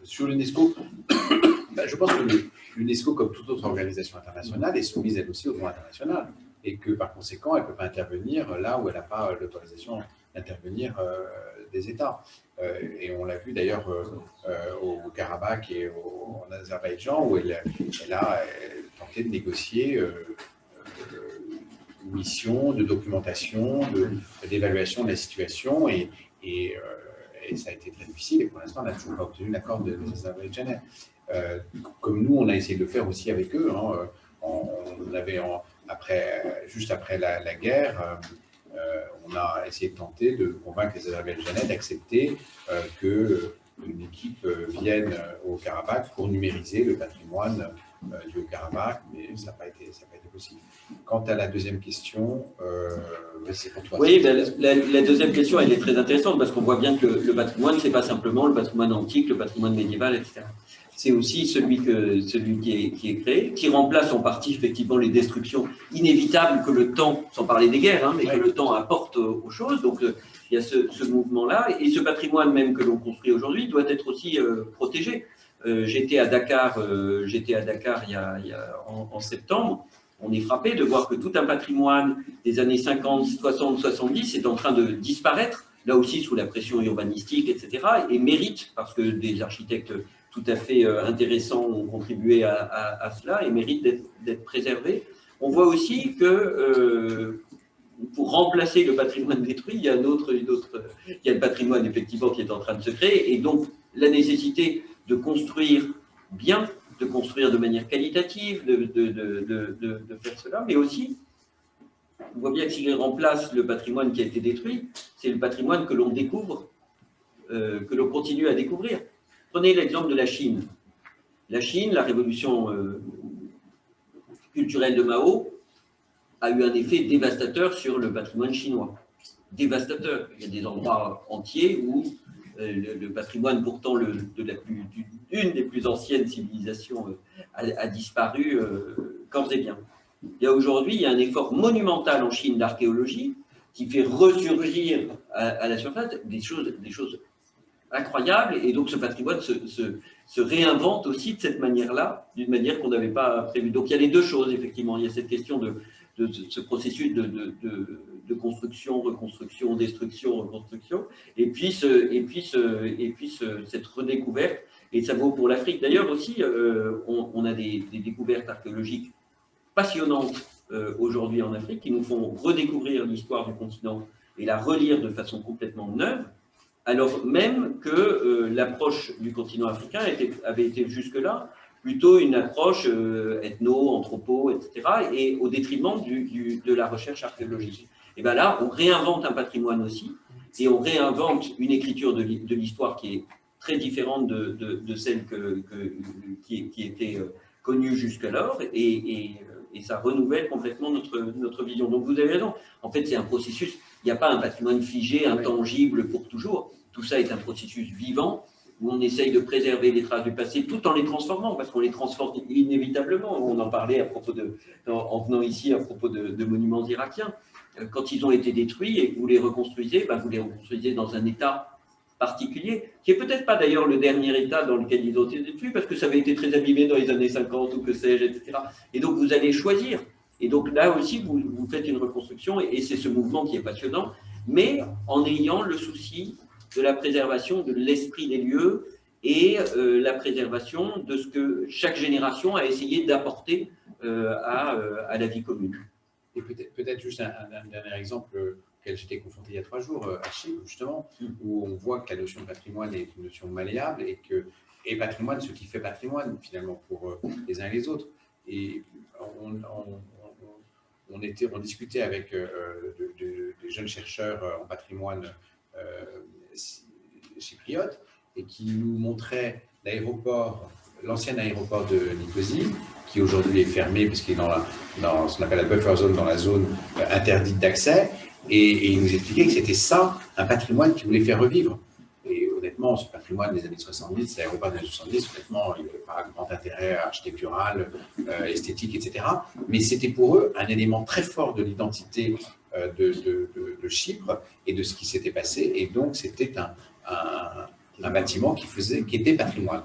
Sur l'UNESCO, je pense que l'UNESCO, comme toute autre organisation internationale, est soumise elle aussi au droit international. Et que par conséquent, elle ne peut pas intervenir là où elle n'a pas l'autorisation d'intervenir des États. Et on l'a vu d'ailleurs au Karabakh et en Azerbaïdjan, où elle a tenté de négocier une mission de documentation, d'évaluation de la situation, et ça a été très difficile, et pour l'instant, on n'a toujours pas obtenu l'accord des Azerbaïdjanais. Comme nous, on a essayé de le faire aussi avec eux. Hein. On avait, juste après la guerre, on a essayé de tenter de convaincre les Azerbaïdjanais d'accepter qu'une équipe vienne au Karabakh pour numériser le patrimoine du Haut-Karabakh, mais ça n'a pas été possible. Quant à la deuxième question, c'est pour toi. Oui, la deuxième question, elle est très intéressante, parce qu'on voit bien que le patrimoine, ce n'est pas simplement le patrimoine antique, le patrimoine médiéval, etc. C'est aussi celui qui est créé, qui remplace en partie effectivement les destructions inévitables que le temps, sans parler des guerres, mais que le temps apporte aux choses. Donc il y a ce mouvement-là, et ce patrimoine même que l'on construit aujourd'hui doit être aussi protégé. J'étais à Dakar en septembre. On est frappé de voir que tout un patrimoine des années 50, 60, 70 est en train de disparaître, là aussi sous la pression urbanistique, etc., et mérite, parce que des architectes tout à fait intéressants ont contribué à cela, et mérite d'être préservés. On voit aussi que pour remplacer le patrimoine détruit, il y a le patrimoine effectivement qui est en train de se créer, et donc la nécessité de construire bien, de construire de manière qualitative, de faire cela, mais aussi, on voit bien que s'il remplace le patrimoine qui a été détruit, c'est le patrimoine que l'on découvre, que l'on continue à découvrir. Prenez l'exemple de la Chine. La Chine, la révolution culturelle de Mao, a eu un effet dévastateur sur le patrimoine chinois. Dévastateur. Il y a des endroits entiers où le patrimoine, pourtant d'une des plus anciennes civilisations, a disparu corps et bien. Aujourd'hui, il y a un effort monumental en Chine d'archéologie qui fait ressurgir à la surface des choses incroyables, et donc ce patrimoine se réinvente aussi de cette manière-là, d'une manière qu'on n'avait pas prévue. Donc il y a les deux choses, effectivement. Il y a cette question de ce processus de construction, reconstruction, destruction, reconstruction, et puis cette redécouverte, et ça vaut pour l'Afrique. D'ailleurs aussi, on a des découvertes archéologiques passionnantes aujourd'hui en Afrique qui nous font redécouvrir l'histoire du continent et la relire de façon complètement neuve, alors même que l'approche du continent africain avait été jusque-là plutôt une approche ethno, anthropo, etc., et au détriment de la recherche archéologique. Et bien là, on réinvente un patrimoine aussi, et on réinvente une écriture de l'histoire qui est très différente de celle qui était connue jusqu'alors, et ça renouvelle complètement notre vision. Donc vous avez raison, en fait c'est un processus, il n'y a pas un patrimoine figé, intangible pour toujours, tout ça est un processus vivant, où on essaye de préserver les traces du passé tout en les transformant, parce qu'on les transforme inévitablement. On en parlait en venant ici à propos de monuments irakiens. Quand ils ont été détruits et que vous les reconstruisez, vous les reconstruisez dans un état particulier, qui n'est peut-être pas d'ailleurs le dernier état dans lequel ils ont été détruits, parce que ça avait été très abîmé dans les années 50 ou que sais-je, etc. Et donc vous allez choisir. Et donc là aussi, vous faites une reconstruction, et c'est ce mouvement qui est passionnant, mais en ayant le souci de la préservation de l'esprit des lieux et la préservation de ce que chaque génération a essayé d'apporter à la vie commune. Et peut-être juste un dernier exemple auquel j'étais confronté il y a 3 jours à Chypre, justement, où on voit que la notion de patrimoine est une notion malléable et patrimoine, ce qui fait patrimoine finalement pour les uns et les autres. Et on discutait avec des jeunes chercheurs en patrimoine chypriote et qui nous montraient l'ancien aéroport de Nicosie, qui aujourd'hui est fermé parce qu'il est dans ce qu'on appelle la buffer zone, dans la zone interdite d'accès, et il nous expliquait que c'était ça, un patrimoine qu'il voulait faire revivre. Et honnêtement, ce patrimoine des années 70, l'aéroport des années 70, honnêtement, il n'y avait pas grand intérêt architectural, esthétique, etc. Mais c'était pour eux un élément très fort de l'identité de Chypre et de ce qui s'était passé, et donc c'était un bâtiment qui était patrimoine.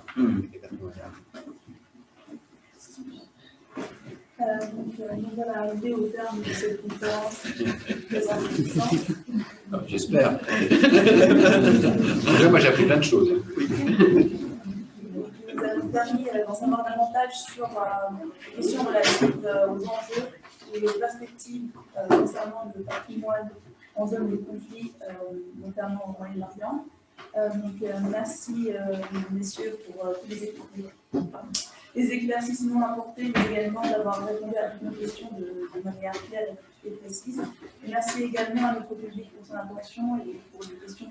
Nous voilà arrivés au terme de cette conférence très enrichissante. J'espère. Moi, j'ai appris plein de choses. Nous avons permis d'en savoir davantage sur les questions relatives aux enjeux et aux perspectives concernant le patrimoine en zone de conflit, notamment au Moyen-Orient. Merci, messieurs, pour tous les éclaircissements apportés, mais également d'avoir répondu à toutes nos questions de manière claire et précise. Et merci également à notre public pour son attention et pour les questions